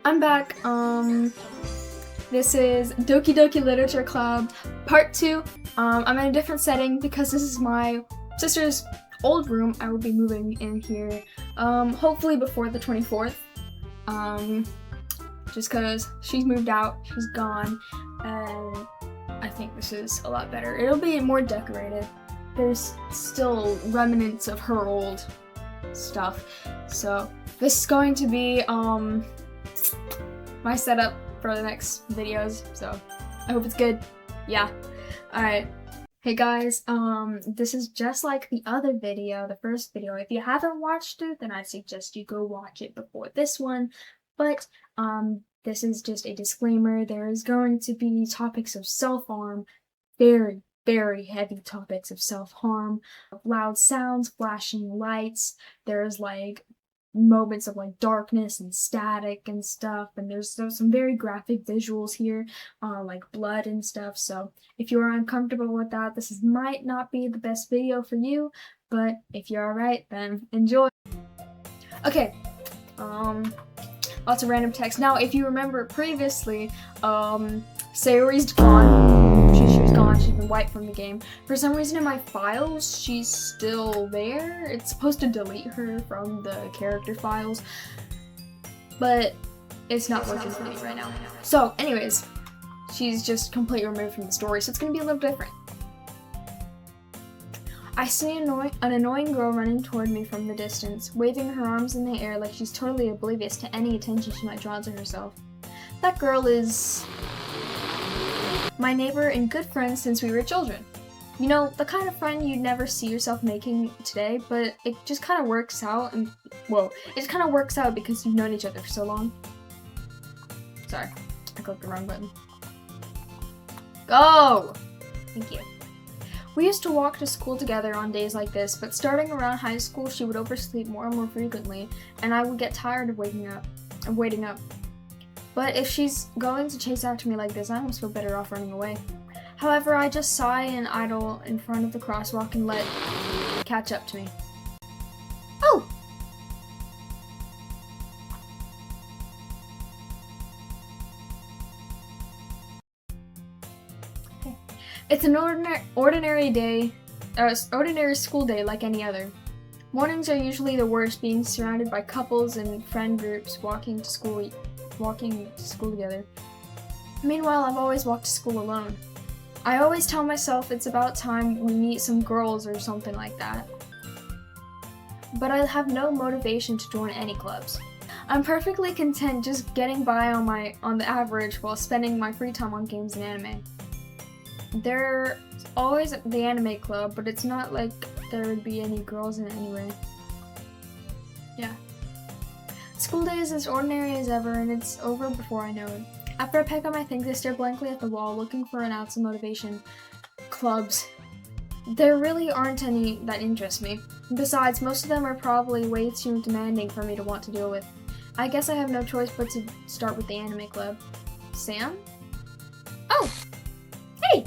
I'm back. This is Doki Doki Literature Club Part 2. I'm in a different setting because this is my sister's old room. I will be moving in here, hopefully before the 24th. Just because she's moved out, she's gone, and I think this is a lot better. It'll be more decorated. There's still remnants of her old stuff. So this is going to be, my setup for the next videos, so I hope it's good. Yeah. Alright. Hey guys, this is just like the other video, the first video. If you haven't watched it, then I suggest you go watch it before this one. But, this is just a disclaimer. There is going to be topics of self-harm, very, very heavy topics of self-harm, loud sounds, flashing lights. There's like moments of like darkness and static and stuff, and there's some very graphic visuals here, like blood and stuff. So if you're uncomfortable with that, this might not be the best video for you, but if you're alright, then enjoy. Okay, lots of random text. Now, if you remember previously, Sayori's gone. She was gone. She's been wiped from the game. For some reason in my files, she's still there. It's supposed to delete her from the character files, but it's not working for me right now. So, anyways, she's just completely removed from the story, so it's gonna be a little different. I see an annoying girl running toward me from the distance, waving her arms in the air like she's totally oblivious to any attention she might draw to herself. That girl is my neighbor and good friend since we were children. You know, the kind of friend you'd never see yourself making today, but it just kind of works out, and, well, it just kind of works out because you've known each other for so long. Sorry, I clicked the wrong button. Go! Thank you. We used to walk to school together on days like this, but starting around high school, she would oversleep more and more frequently, and I would get tired of waiting up. But if she's going to chase after me like this, I almost feel better off running away. However, I just sigh and idle in front of the crosswalk and let it catch up to me. Oh! Okay. It's an ordinary day, ordinary school day like any other. Mornings are usually the worst, being surrounded by couples and friend groups walking to school together. Meanwhile, I've always walked to school alone. I always tell myself it's about time we meet some girls or something like that. But I have no motivation to join any clubs. I'm perfectly content just getting by on the average while spending my free time on games and anime. There's always the anime club, but it's not like there would be any girls in it anyway. Yeah. School day is as ordinary as ever, and it's over before I know it. After I pack up my things, I stare blankly at the wall, looking for an ounce of motivation. Clubs. There really aren't any that interest me. Besides, most of them are probably way too demanding for me to want to deal with. I guess I have no choice but to start with the anime club. Sam? Oh! Hey!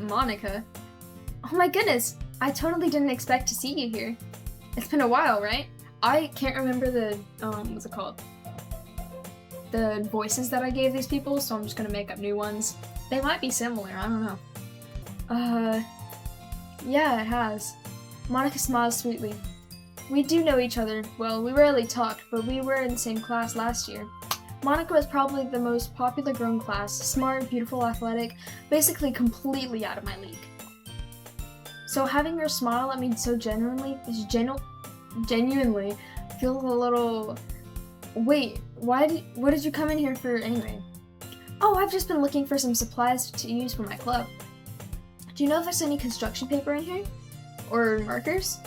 Monika. Oh my goodness! I totally didn't expect to see you here. It's been a while, right? I can't remember the, what's it called? The voices that I gave these people, so I'm just gonna make up new ones. They might be similar, I don't know. Yeah, it has. Monika smiles sweetly. We do know each other. Well, we rarely talked, but we were in the same class last year. Monika was probably the most popular girl in class, smart, beautiful, athletic, basically completely out of my league. So having her smile at me so genuinely feels a little... Wait, what did you come in here for anyway? Oh, I've just been looking for some supplies to use for my club. Do you know if there's any construction paper in here? Or markers?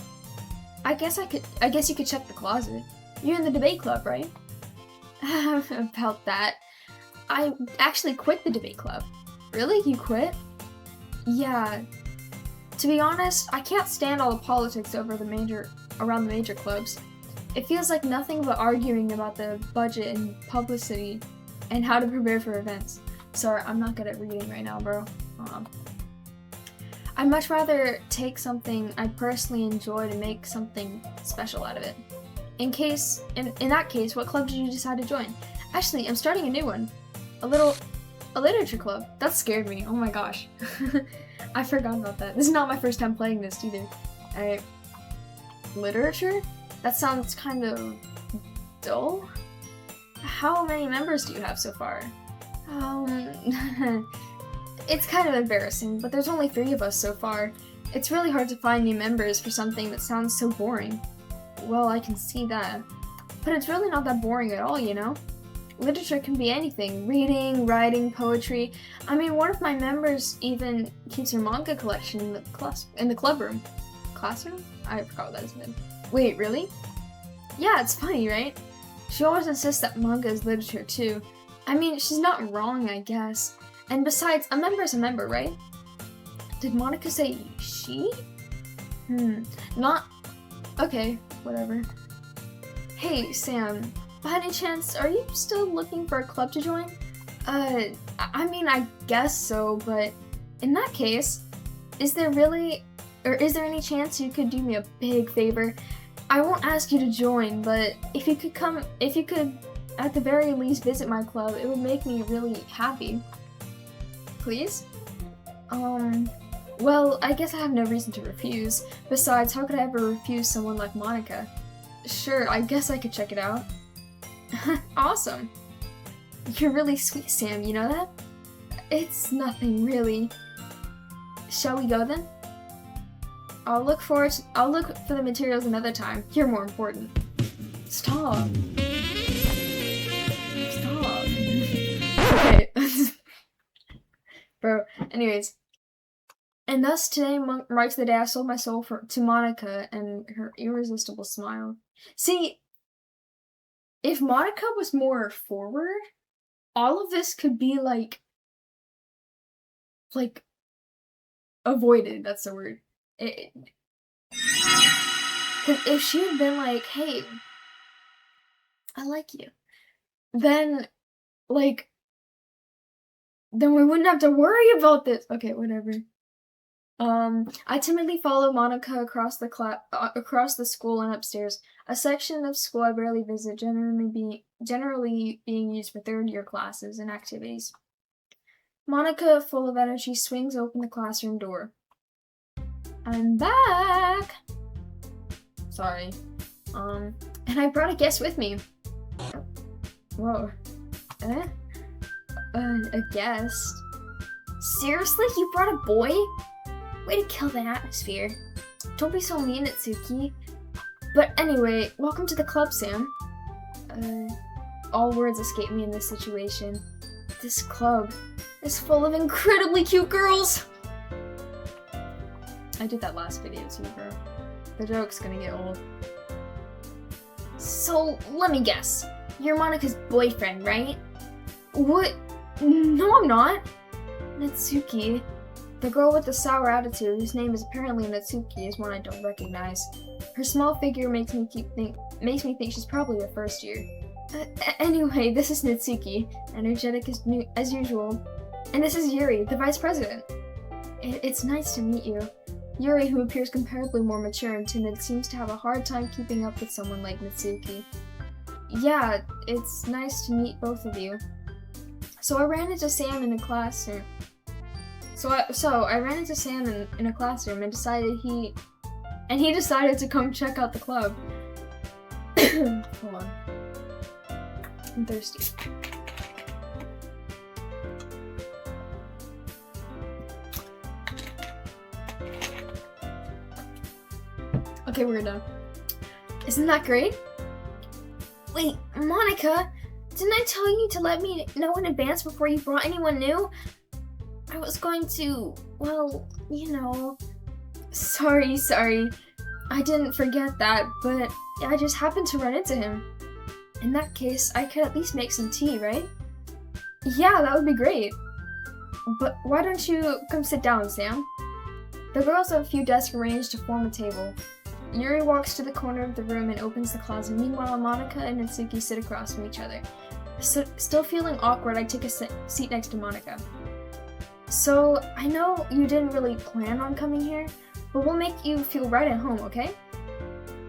I guess you could check the closet. You're in the debate club, right? About that. I actually quit the debate club. Really? You quit? Yeah. To be honest, I can't stand all the politics around the major clubs. It feels like nothing but arguing about the budget and publicity and how to prepare for events. Sorry, I'm not good at reading right now, bro. I'd much rather take something I personally enjoy to make something special out of it. In that case, what club did you decide to join? Actually, I'm starting a new one. A literature club. That scared me. Oh my gosh. I forgot about that. This is not my first time playing this either. Literature? That sounds kind of dull. How many members do you have so far? It's kind of embarrassing, but there's only 3 of us so far. It's really hard to find new members for something that sounds so boring. Well, I can see that. But it's really not that boring at all, you know? Literature can be anything. Reading, writing, poetry. I mean, one of my members even keeps her manga collection in the club room. Classroom? I forgot what that is. Wait, really? Yeah, it's funny, right? She always insists that manga is literature too. I mean, she's not wrong, I guess. And besides, a member is a member, right? Did Monika say she? Not... Okay, whatever. Hey, Sam. By any chance, are you still looking for a club to join? I mean, I guess so, but in that case, is there any chance you could do me a big favor? I won't ask you to join, but if you could at the very least visit my club, it would make me really happy. Please? Well, I guess I have no reason to refuse. Besides, how could I ever refuse someone like Monika? Sure, I guess I could check it out. Awesome. You're really sweet, Sam, you know that? It's nothing, really. Shall we go then? I'll look for the materials another time. You're more important. Stop. Stop. Okay. Bro, anyways. And thus today marks the day I sold my soul to Monika and her irresistible smile. See, if Monika was more forward, all of this could be like avoided, that's the word. Cause if she had been like, hey, I like you, then we wouldn't have to worry about this. Okay, whatever. I timidly follow Monika across the school and upstairs, a section of school I rarely visit, generally being used for third-year classes and activities. Monika, full of energy, swings open the classroom door. I'm back! Sorry. And I brought a guest with me. Whoa. A guest? Seriously? You brought a boy? Way to kill the atmosphere. Don't be so mean, Natsuki. But anyway, welcome to the club, Sam. All words escape me in this situation. This club is full of incredibly cute girls! I did that last video too, bro. The joke's gonna get old. So, let me guess. You're Monika's boyfriend, right? What? No, I'm not. Natsuki. The girl with the sour attitude, whose name is apparently Natsuki, is one I don't recognize. Her small figure makes me think she's probably a first year. Anyway, this is Natsuki, energetic as usual. And this is Yuri, the vice president. It's nice to meet you. Yuri, who appears comparably more mature and timid, seems to have a hard time keeping up with someone like Natsuki. Yeah, it's nice to meet both of you. So I ran into Sam in a classroom. I ran into Sam in a classroom and decided he decided to come check out the club. Hold on. I'm thirsty. Okay, we're done. Isn't that great? Wait, Monika, didn't I tell you to let me know in advance before you brought anyone new? I was going to, well, you know. Sorry. I didn't forget that, but I just happened to run into him. In that case, I could at least make some tea, right? Yeah, that would be great. But why don't you come sit down, Sam? The girls have a few desks arranged to form a table. Yuri walks to the corner of the room and opens the closet. Meanwhile, Monika and Natsuki sit across from each other. Still feeling awkward, I take a seat next to Monika. So, I know you didn't really plan on coming here, but we'll make you feel right at home, okay?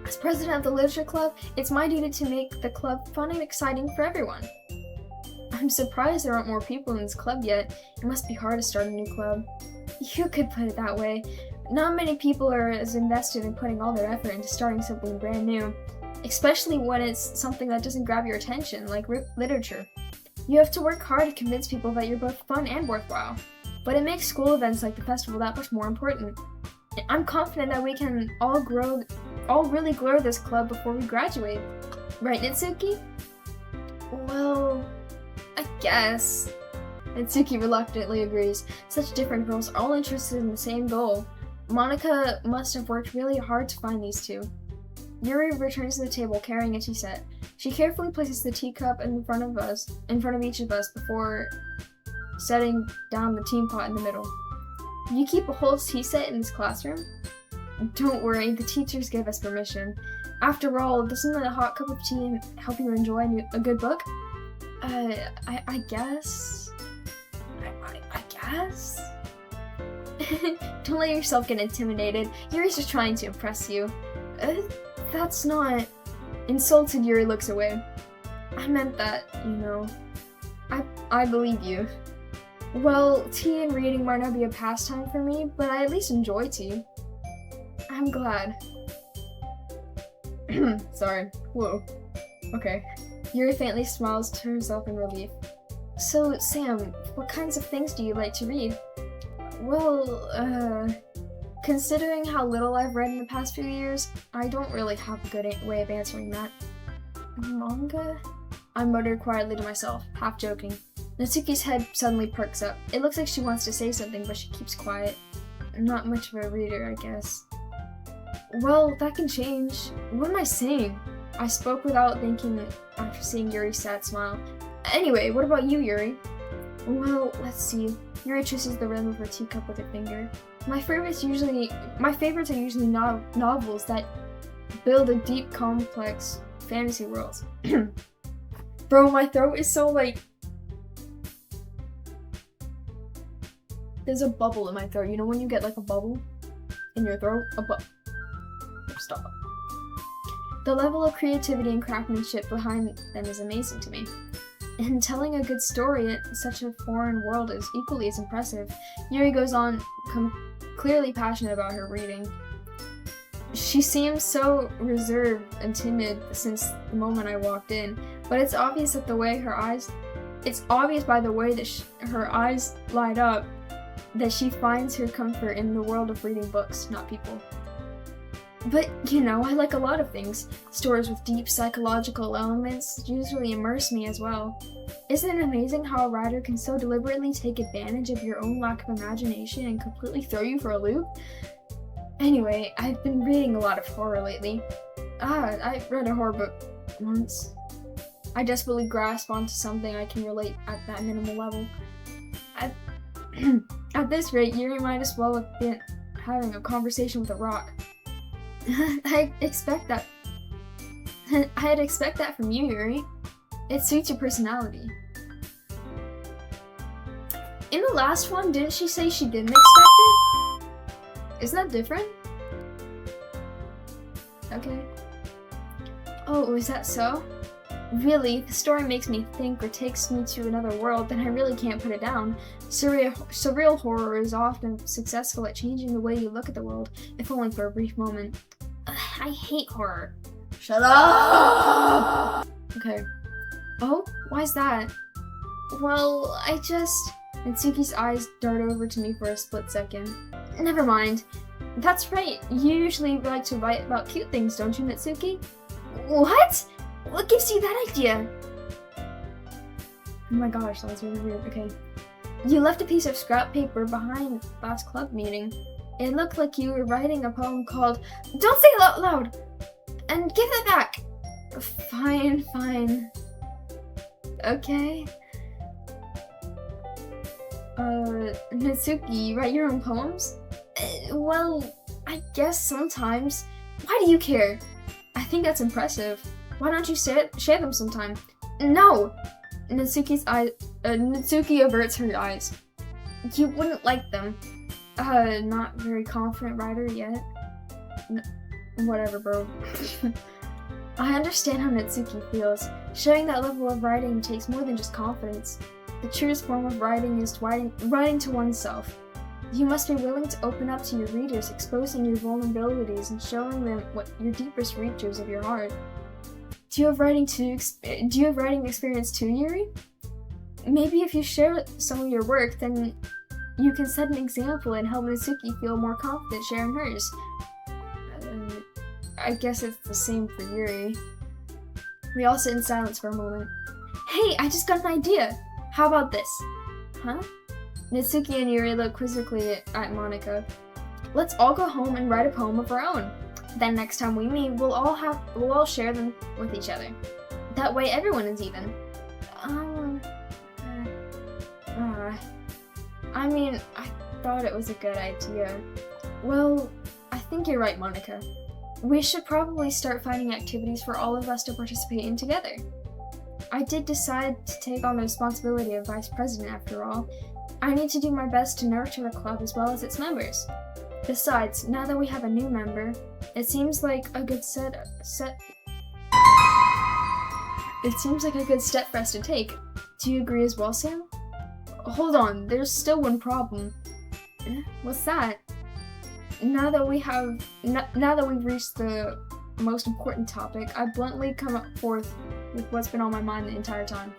As president of the Literature Club, it's my duty to make the club fun and exciting for everyone. I'm surprised there aren't more people in this club yet. It must be hard to start a new club. You could put it that way. Not many people are as invested in putting all their effort into starting something brand new, especially when it's something that doesn't grab your attention, like literature. You have to work hard to convince people that you're both fun and worthwhile, but it makes school events like the festival that much more important. I'm confident that we can all really grow this club before we graduate. Right, Natsuki? Well, I guess. Natsuki reluctantly agrees. Such different girls are all interested in the same goal. Monika must have worked really hard to find these two. Yuri returns to the table carrying a tea set. She carefully places the teacup in front of each of us before setting down the teapot in the middle. You keep a whole tea set in this classroom? Don't worry, the teachers gave us permission. After all, doesn't a hot cup of tea help you enjoy a good book? I guess? I guess? Don't let yourself get intimidated. Yuri's just trying to impress you. That's not... Insulted, Yuri looks away. I meant that, you know. I believe you. Well, tea and reading might not be a pastime for me, but I at least enjoy tea. I'm glad. Sorry. Whoa. Okay. Yuri faintly smiles to herself in relief. So, Sam, what kinds of things do you like to read? Well, considering how little I've read in the past few years, I don't really have a good way of answering that. Manga? I muttered quietly to myself, half joking. Natsuki's head suddenly perks up. It looks like she wants to say something, but she keeps quiet. Not much of a reader, I guess. Well, that can change. What am I saying? I spoke without thinking after seeing Yuri's sad smile. Anyway, what about you, Yuri? Well, let's see. Yuri traces the rim of her teacup with her finger. My favorites are usually novels that build a deep, complex fantasy worlds. Bro, my throat is so like... There's a bubble in my throat. You know when you get like a bubble in your throat? Stop. The level of creativity and craftsmanship behind them is amazing to me. And telling a good story in such a foreign world is equally as impressive. Yuri goes on, clearly passionate about her reading. She seems so reserved and timid since the moment I walked in, but it's obvious by the way that her eyes light up that she finds her comfort in the world of reading books, not people. But, you know, I like a lot of things. Stories with deep psychological elements usually immerse me as well. Isn't it amazing how a writer can so deliberately take advantage of your own lack of imagination and completely throw you for a loop? Anyway, I've been reading a lot of horror lately. I read a horror book once. I desperately grasp onto something I can relate at that minimal level. At this rate, Yuri might as well have been having a conversation with a rock. I'd expect that from you, Yuri. It suits your personality. In the last one, didn't she say she didn't expect it? Isn't that different? Okay. Oh, is that so? Really, if the story makes me think or takes me to another world, then I really can't put it down. Surreal horror is often successful at changing the way you look at the world, if only for a brief moment. I hate horror. Shut up! Okay. Oh, why's that? Well, Natsuki's eyes dart over to me for a split second. Never mind. That's right, you usually like to write about cute things, don't you, Natsuki? What? What gives you that idea? Oh my gosh, that was really weird. Okay. You left a piece of scrap paper behind last club meeting. It looked like you were writing a poem called Don't Say It Out Loud! And give it back! Fine. Okay. Natsuki, you write your own poems? Well, I guess sometimes. Why do you care? I think that's impressive. Why don't you share them sometime? No! Natsuki averts her eyes. You wouldn't like them. Not very confident writer yet. Whatever, bro. I understand how Natsuki feels. Sharing that level of writing takes more than just confidence. The truest form of writing is writing to oneself. You must be willing to open up to your readers, exposing your vulnerabilities and showing them what your deepest reaches of your heart. Do you have writing experience too, Yuri? Maybe if you share some of your work, then you can set an example and help Natsuki feel more confident sharing hers. I guess it's the same for Yuri. We all sit in silence for a moment. Hey, I just got an idea! How about this? Huh? Natsuki and Yuri look quizzically at Monika. Let's all go home and write a poem of our own. Then next time we meet, we'll all share them with each other. That way everyone is even. I thought it was a good idea. Well, I think you're right, Monika. We should probably start finding activities for all of us to participate in together. I did decide to take on the responsibility of vice president after all. I need to do my best to nurture the club as well as its members. Besides, now that we have a new member, it seems like a good step for us to take. Do you agree as well, Sam? Hold on, there's still one problem. What's that? Now that we've reached the most important topic, I bluntly come forth with what's been on my mind the entire time.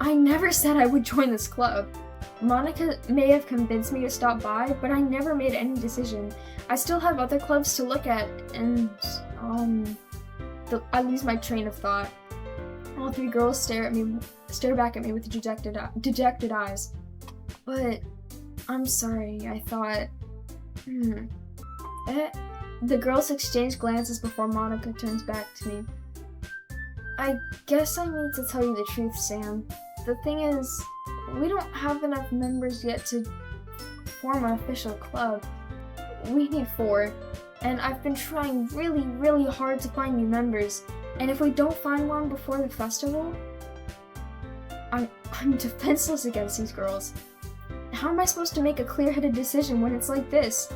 I never said I would join this club. Monika may have convinced me to stop by, but I never made any decision. I still have other clubs to look at, and I lose my train of thought. All three girls stare back at me with dejected eyes. But I'm sorry, I thought. The girls exchange glances before Monika turns back to me. I guess I need to tell you the truth, Sam. The thing is, we don't have enough members yet to form an official club. We need 4, and I've been trying really, really hard to find new members, and if we don't find one before the festival, I'm defenseless against these girls. How am I supposed to make a clear-headed decision when it's like this?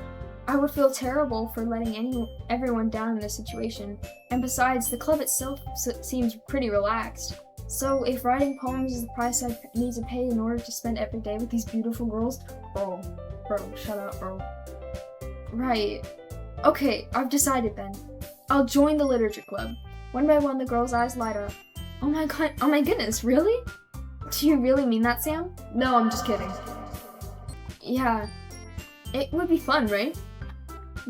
I would feel terrible for letting everyone down in this situation, and besides, the club itself seems pretty relaxed. So if writing poems is the price I need to pay in order to spend every day with these beautiful girls, bro, shut up, bro. Right. Okay, I've decided then. I'll join the literature club. One by one, the girls' eyes light up. Oh my goodness, really? Do you really mean that, Sam? No, I'm just kidding. Yeah, it would be fun, right?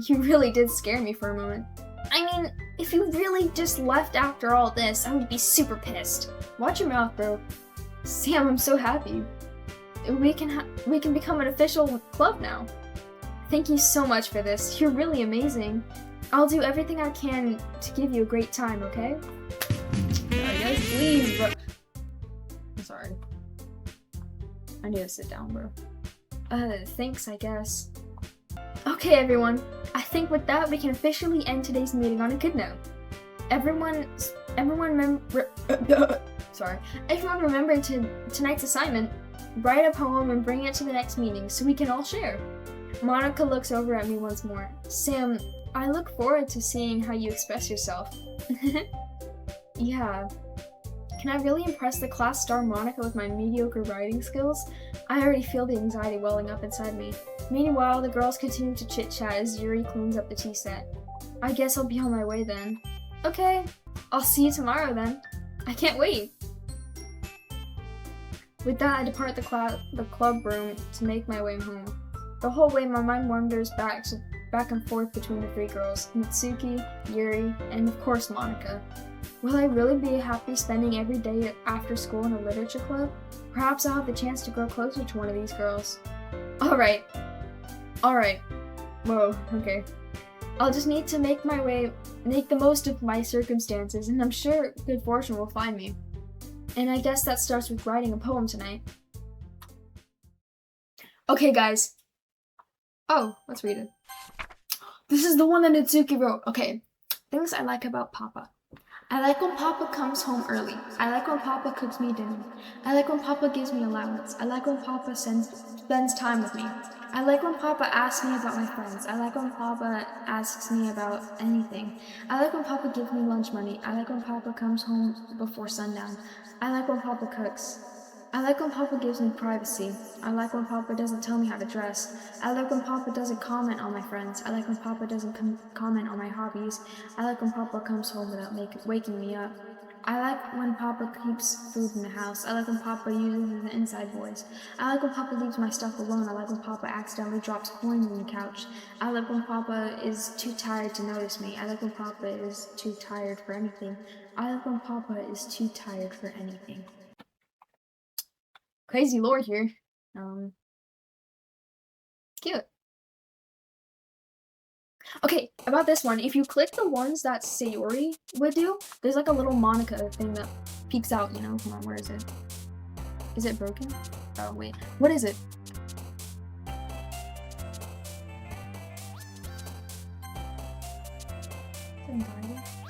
You really did scare me for a moment. I mean, if you really just left after all this, I would be super pissed. Watch your mouth, bro. Sam, I'm so happy. We can become an official club now. Thank you so much for this. You're really amazing. I'll do everything I can to give you a great time, okay? Alright guys, please, bro. I'm sorry. I need to sit down, bro. Thanks, I guess. Okay, everyone. I think with that, we can officially end today's meeting on a good note. Everyone remember tonight's assignment. Write a poem and bring it to the next meeting so we can all share. Monika looks over at me once more. Sam, I look forward to seeing how you express yourself. Yeah. Can I really impress the class star Monika with my mediocre writing skills? I already feel the anxiety welling up inside me. Meanwhile, the girls continue to chit-chat as Yuri cleans up the tea set. I guess I'll be on my way then. Okay, I'll see you tomorrow then. I can't wait. With that, I depart the club room to make my way home. The whole way, my mind wanders back and forth between the 3 girls, Natsuki, Yuri, and of course Monika. Will I really be happy spending every day after school in a literature club? Perhaps I'll have the chance to grow closer to one of these girls. Alright. Whoa, okay. I'll just need to make the most of my circumstances, and I'm sure good fortune will find me. And I guess that starts with writing a poem tonight. Okay, guys. Oh, let's read it. This is the one that Natsuki wrote. Okay. Things I like about Papa. I like when Papa comes home early. I like when Papa cooks me dinner. I like when Papa gives me allowance. I like when Papa spends time with me. I like when Papa asks me about my friends. I like when Papa asks me about anything. I like when Papa gives me lunch money. I like when Papa comes home before sundown. I like when Papa cooks. I like when Papa gives me privacy. I like when Papa doesn't tell me how to dress. I like when Papa doesn't comment on my friends. I like when Papa doesn't comment on my hobbies. I like when Papa comes home without waking me up. I like when Papa keeps food in the house. I like when Papa uses his inside voice. I like when Papa leaves my stuff alone. I like when Papa accidentally drops coins on the couch. I like when Papa is too tired to notice me. I like when Papa is too tired for anything. I like when Papa is too tired for anything. Crazy lore here. Cute. Okay, about this one, if you click the ones that Sayori would do, there's like a little Monika thing that peeks out, you know? Hold on, where is it? Is it broken? Oh, wait. What is it?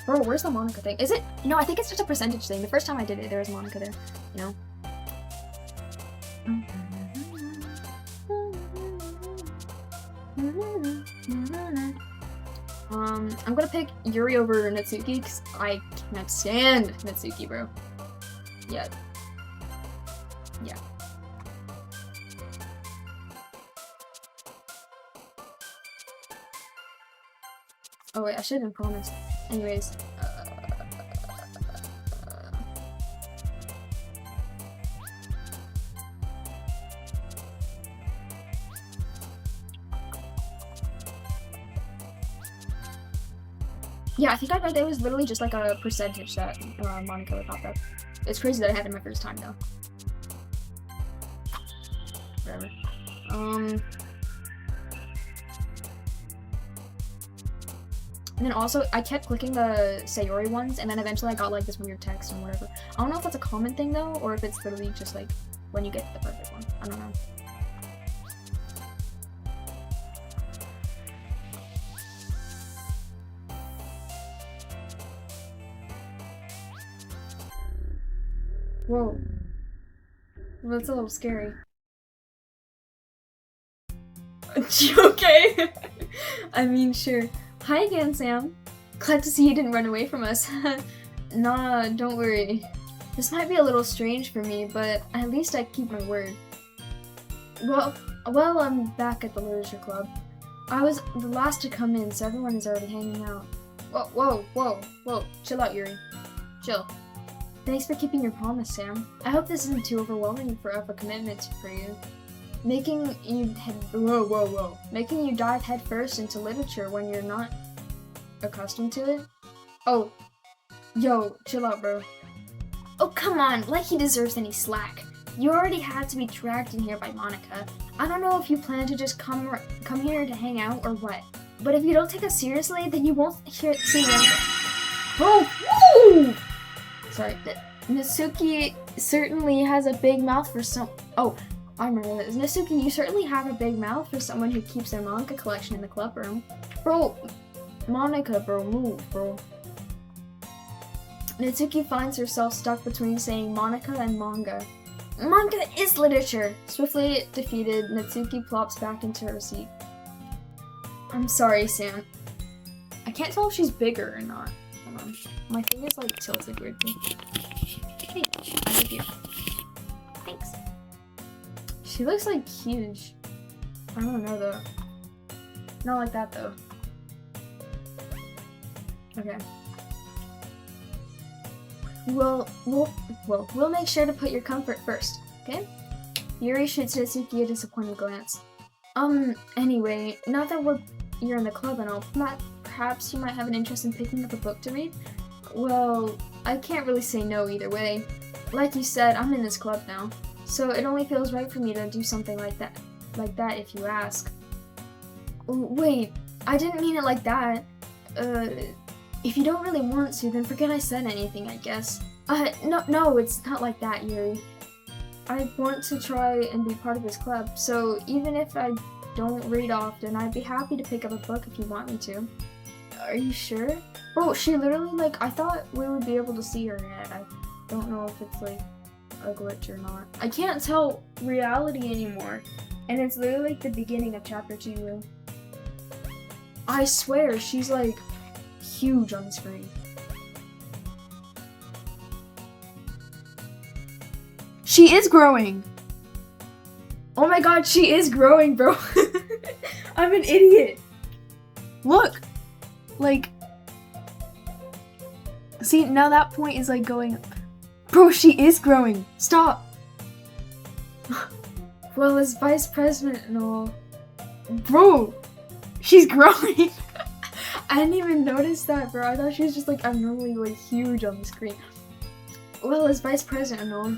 Bro, where's the Monika thing? Is it? No, I think it's just a percentage thing. The first time I did it, there was Monika there, you know? I'm gonna pick Yuri over Natsuki because I cannot stand Natsuki, bro. Yeah. Oh wait, I should have been promised. Anyways. Yeah, I think I read it was literally just like a percentage that Monika would pop up. It's crazy that I had it my first time though. Whatever. And then also, I kept clicking the Sayori ones, and then eventually I got like this weird text and whatever. I don't know if that's a common thing though, or if it's literally just like when you get the perfect one. I don't know. Whoa. That's a little scary. Okay. I mean, sure. Hi again, Sam. Glad to see you didn't run away from us. Nah, don't worry. This might be a little strange for me, but at least I keep my word. Well, I'm back at the literature club. I was the last to come in, so everyone is already hanging out. Whoa. Chill out, Yuri. Chill. Thanks for keeping your promise, Sam. I hope this isn't too overwhelming of a commitment for you. Making you dive headfirst into literature when you're not accustomed to it? Oh, yo, chill out, bro. Oh, come on, like he deserves any slack. You already had to be dragged in here by Monika. I don't know if you plan to just come here to hang out or what, but if you don't take us seriously, then you won't see anything. Bro, woo! Sorry, Natsuki certainly has a big mouth for some. Oh, I remember this. Natsuki, you certainly have a big mouth for someone who keeps their manga collection in the club room. Bro, Monika, bro, move, bro. Natsuki finds herself stuck between saying Monika and manga. Manga is literature! Swiftly defeated, Natsuki plops back into her seat. I'm sorry, Sam. I can't tell if she's bigger or not. Hold on. My thing is like tilted weirdly. Hey, I have you. Thanks. She looks like huge. I don't know though. Not like that though. Okay. We'll make sure to put your comfort first, okay? Yuri shoots Natsuki a disappointed glance. Anyway, now that you're in the club and all, perhaps you might have an interest in picking up a book to read? Well, I can't really say no either way. Like you said, I'm in this club now, so it only feels right for me to do something like that if you ask. Wait, I didn't mean it like that. If you don't really want to, then forget I said anything, I guess. No, it's not like that, Yuri. I want to try and be part of this club, so even if I don't read often, I'd be happy to pick up a book if you want me to. Are you sure? Bro, she literally, I thought we would be able to see her yet. I don't know if it's, a glitch or not. I can't tell reality anymore. And it's literally like the beginning of chapter 2. I swear, she's like huge on the screen. She is growing! Oh my god, she is growing, bro. I'm an idiot. Look! Like... See, now that point is like going up. Bro, she is growing! Stop! Well, as vice president and all... Bro! She's growing! I didn't even notice that, bro. I thought she was just like abnormally like huge on the screen. Well, as vice president and all...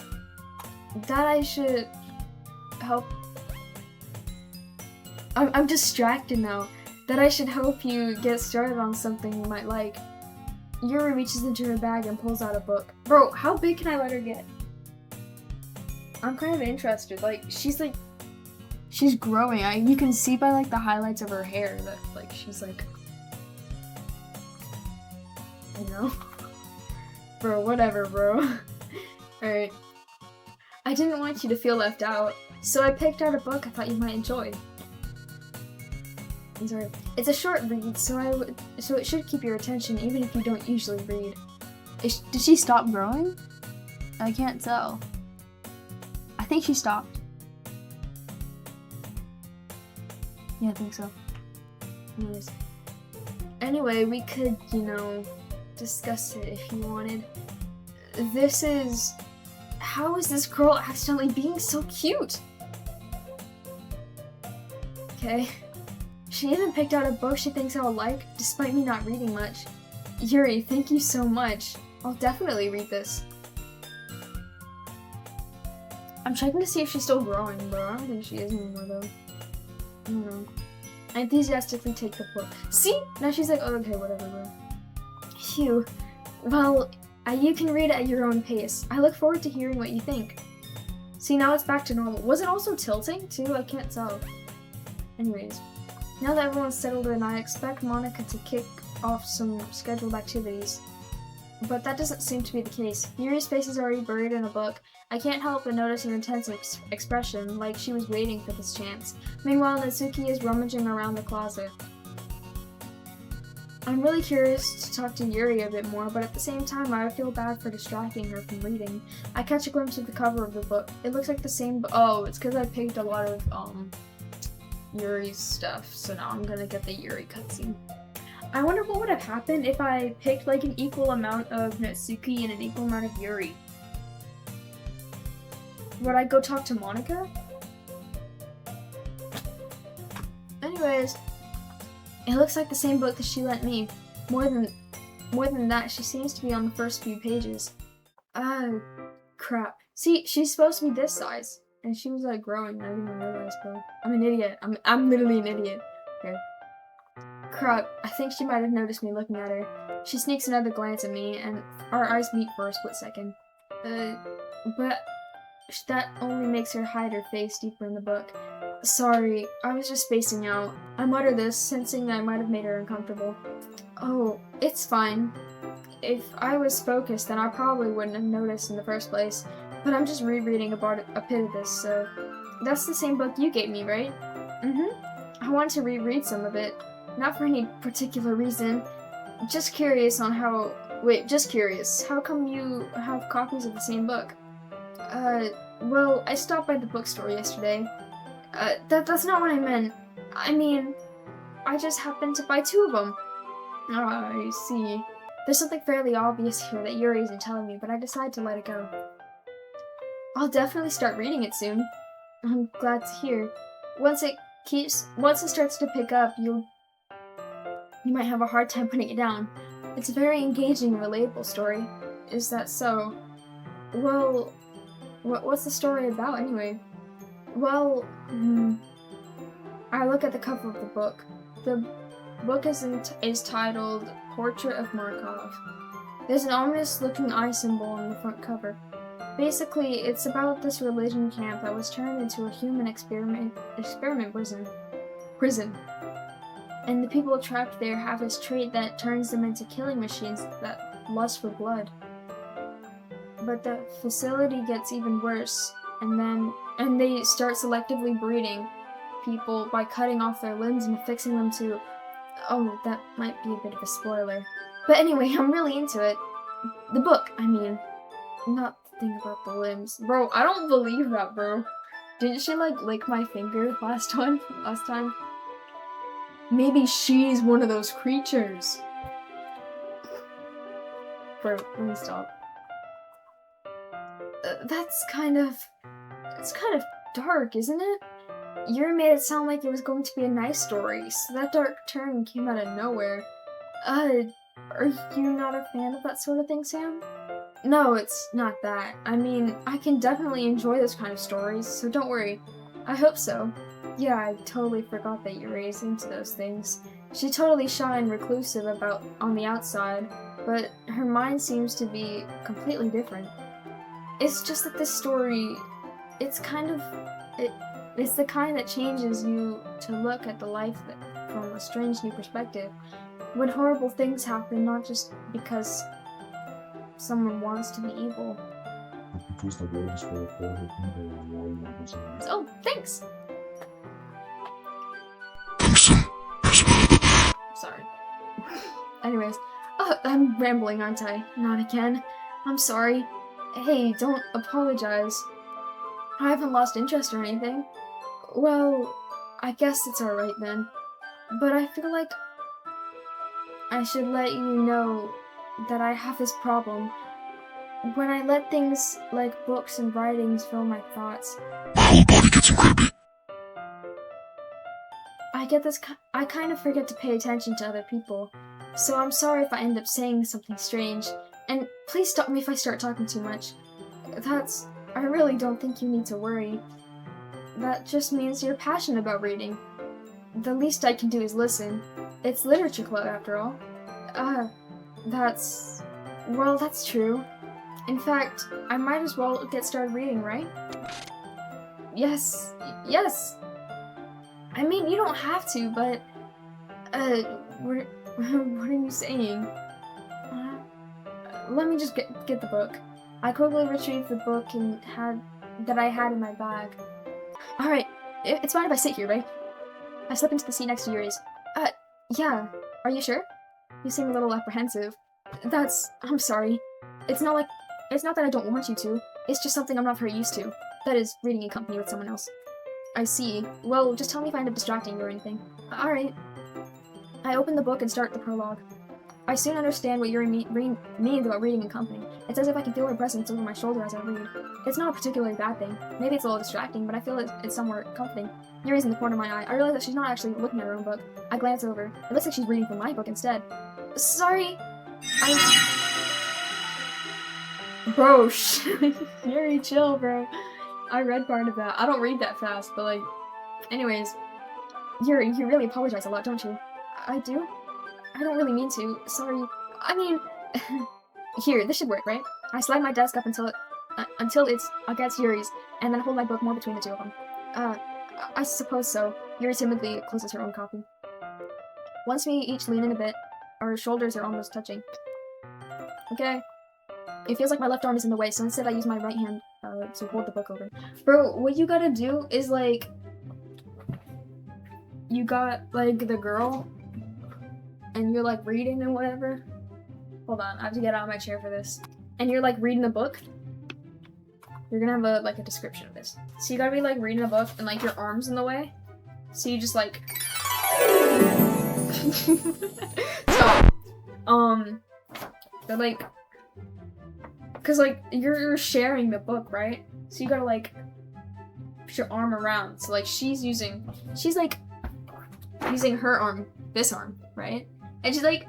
That I should help. I'm distracted now. That I should help you get started on something you might like. Yuri reaches into her bag and pulls out a book. Bro, how big can I let her get? I'm kind of interested. Like, she's growing. You can see by like the highlights of her hair that like she's like, you know? Bro, whatever, bro. Alright. I didn't want you to feel left out, so I picked out a book I thought you might enjoy. I'm sorry. It's a short read, so it should keep your attention even if you don't usually read. Did she stop growing? I can't tell. I think she stopped. Yeah, I think so. Anyways. Anyway, we could, you know, discuss it if you wanted. This is... How is this girl accidentally being so cute? Okay. She even picked out a book she thinks I'll like, despite me not reading much. Yuri, thank you so much. I'll definitely read this. I'm checking to see if she's still growing, but I don't think she is anymore, though. I don't know. I enthusiastically take the book. See? Now she's like, oh, okay, whatever, bro. Phew. Well... you can read it at your own pace. I look forward to hearing what you think. See, now it's back to normal. Was it also tilting, too? I can't tell. Anyways. Now that everyone's settled in, I expect Monika to kick off some scheduled activities. But that doesn't seem to be the case. Yuri's face is already buried in a book. I can't help but notice her intense expression, like she was waiting for this chance. Meanwhile, Natsuki is rummaging around the closet. I'm really curious to talk to Yuri a bit more, but at the same time, I feel bad for distracting her from reading. I catch a glimpse of the cover of the book. It looks like the same oh, it's because I picked a lot of, Yuri's stuff, so now I'm gonna get the Yuri cutscene. I wonder what would have happened if I picked, like, an equal amount of Natsuki and an equal amount of Yuri. Would I go talk to Monika? Anyways... It looks like the same book that she lent me. More than that, she seems to be on the first few pages. Oh, crap. See, she's supposed to be this size. And she was, like, growing. I didn't even realize, bro. I'm an idiot. I'm literally an idiot. Okay. Crap. I think she might have noticed me looking at her. She sneaks another glance at me, and our eyes meet for a split second. But that only makes her hide her face deeper in the book. Sorry, I was just spacing out. I mutter this, sensing I might have made her uncomfortable. Oh, it's fine. If I was focused, then I probably wouldn't have noticed in the first place. But I'm just rereading about a bit of this, so... That's the same book you gave me, right? Mm-hmm. I wanted to reread some of it. Not for any particular reason. Just curious on how... Wait, just curious. How come you have copies of the same book? Well, I stopped by the bookstore yesterday. That's not what I meant. I mean, I just happened to buy 2 of them. I see. There's something fairly obvious here that Yuri isn't telling me, but I decided to let it go. I'll definitely start reading it soon. I'm glad to hear. Once it starts to pick up, you might have a hard time putting it down. It's a very engaging and relatable story. Is that so? Well, what's the story about anyway? Well, I look at the cover of the book. The book is titled Portrait of Markov. There's an ominous-looking eye symbol on the front cover. Basically, it's about this religion camp that was turned into a human experiment prison. And the people trapped there have this trait that turns them into killing machines that lust for blood. but the facility gets even worse, and they start selectively breeding people by cutting off their limbs and fixing them to... Oh, that might be a bit of a spoiler. But anyway, I'm really into it. The book, I mean. Not the thing about the limbs. Bro, I don't believe that, bro. Didn't she, like, lick my finger last time? Maybe she's one of those creatures. Bro, let me stop. It's kind of dark, isn't it? You made it sound like it was going to be a nice story, so that dark turn came out of nowhere. Are you not a fan of that sort of thing, Sam? No, it's not that. I mean, I can definitely enjoy those kind of stories, so don't worry. I hope so. Yeah, I totally forgot that you're raised into those things. She's totally shy and reclusive on the outside, but her mind seems to be completely different. It's just that this story, it's the kind that changes you to look at the life from a strange new perspective. When horrible things happen, not just because someone wants to be evil. Because the world is full of horrible people and all you want to say. Oh, thanks! Sorry. Anyways, I'm rambling, aren't I? Not again. I'm sorry. Hey, don't apologize. I haven't lost interest or anything. Well, I guess it's alright then. But I feel like I should let you know that I have this problem. When I let things like books and writings fill my thoughts, My whole body gets incredibly. I kind of forget to pay attention to other people. So I'm sorry if I end up saying something strange. And please stop me if I start talking too much. I really don't think you need to worry. That just means you're passionate about reading. The least I can do is listen. It's literature club after all. That's true. In fact, I might as well get started reading, right? Yes. I mean, you don't have to, but, what are you saying? Let me just get the book. I quickly retrieved the book that I had in my bag. Alright, it's fine if I sit here, right? I slip into the seat next to yours. Yeah. Are you sure? You seem a little apprehensive. I'm sorry. It's not that I don't want you to. It's just something I'm not very used to. That is, reading in company with someone else. I see. Well, just tell me if I end up distracting you or anything. Alright. I open the book and start the prologue. I soon understand what Yuri means about reading in company. It's as if I can feel her presence over my shoulder as I read. It's not a particularly bad thing. Maybe it's a little distracting, but I feel it's somewhat comforting. Yuri's in the corner of my eye. I realize that she's not actually looking at her own book. I glance over. It looks like she's reading from my book instead. Sorry. Bro, Yuri, chill, bro. I read part of that. I don't read that fast, but like... Anyways. Yuri, you really apologize a lot, don't you? I do? I don't really mean to. Sorry. I mean... Here, this should work, right? I slide my desk up until it's against Yuri's, and then hold my book more between the two of them. I suppose so. Yuri timidly closes her own copy. Once we each lean in a bit, our shoulders are almost touching. Okay. It feels like my left arm is in the way, so instead I use my right hand to hold the book over. Bro, what you gotta do is, like... You got, like, the girl, and you're, like, reading and whatever. Hold on, I have to get out of my chair for this. And you're, like, reading a book. You're gonna have, a description of this. So you gotta be, like, reading a book, and, like, your arm's in the way. So you just, like... Stop. But, like... Because, like, you're sharing the book, right? So you gotta, like, put your arm around. So, like, she's, like, using her arm, this arm, right? And she's, like,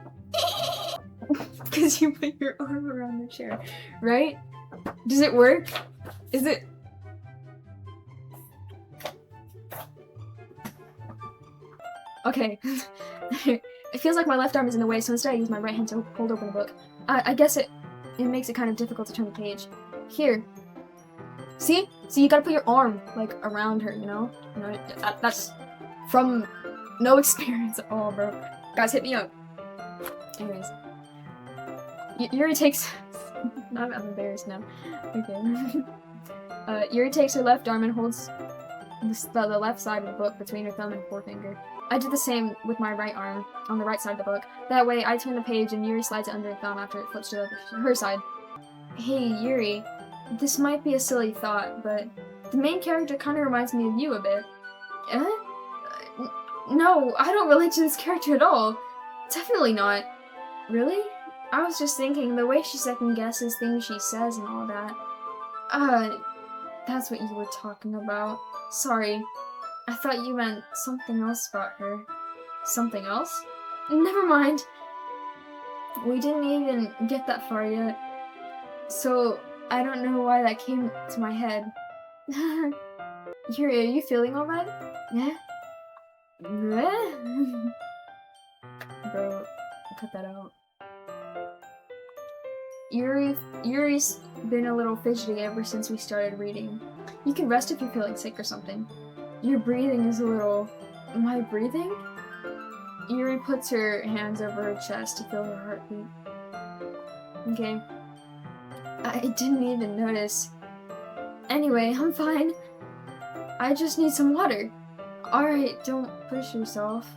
because you put your arm around the chair, right? Does it work? Is it... Okay. It feels like my left arm is in the way, so instead I use my right hand to hold open the book. I guess it makes it kind of difficult to turn the page. Here. See? So you gotta put your arm, like, around her, you know? That's from no experience at all, bro. Guys, hit me up. Anyways. Yuri takes I'm embarrassed now. Okay. Yuri takes her left arm and holds the left side of the book between her thumb and forefinger. I do the same with my right arm on the right side of the book. That way, I turn the page and Yuri slides it under her thumb after it flips to her side. Hey, Yuri, this might be a silly thought, but the main character kind of reminds me of you a bit. No, I don't relate to this character at all. Definitely not. Really? I was just thinking, the way she second guesses things she says and all that. That's what you were talking about. Sorry. I thought you meant something else about her. Something else? Never mind. We didn't even get that far yet. So, I don't know why that came to my head. Yuri, are you feeling alright? Yeah? Bro, cut that out. Yuri's been a little fidgety ever since we started reading. You can rest if you're feeling sick or something. Your breathing is a little... My breathing? Yuri puts her hands over her chest to feel her heartbeat. Okay. I didn't even notice. Anyway, I'm fine. I just need some water. Alright, don't push yourself.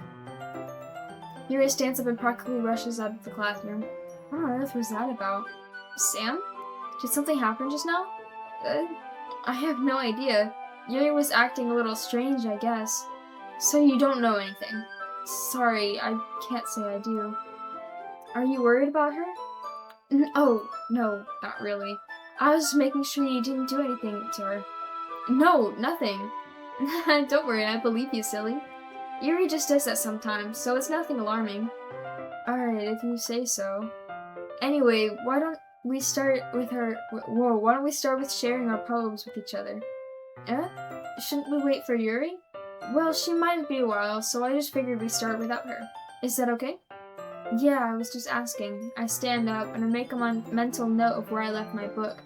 Yuri stands up and practically rushes out of the classroom. What on earth was that about? Sam? Did something happen just now? I have no idea. Yuri was acting a little strange, I guess. So you don't know anything? Sorry, I can't say I do. Are you worried about her? Oh, no, not really. I was just making sure you didn't do anything to her. No, nothing. Don't worry, I believe you, silly. Yuri just does that sometimes, so it's nothing alarming. Alright, if you say so. Anyway, why don't we start with sharing our poems with each other? Shouldn't we wait for Yuri? Well, she might be a while, so I just figured we'd start without her. Is that okay? Yeah, I was just asking. I stand up and I make a mental note of where I left my book.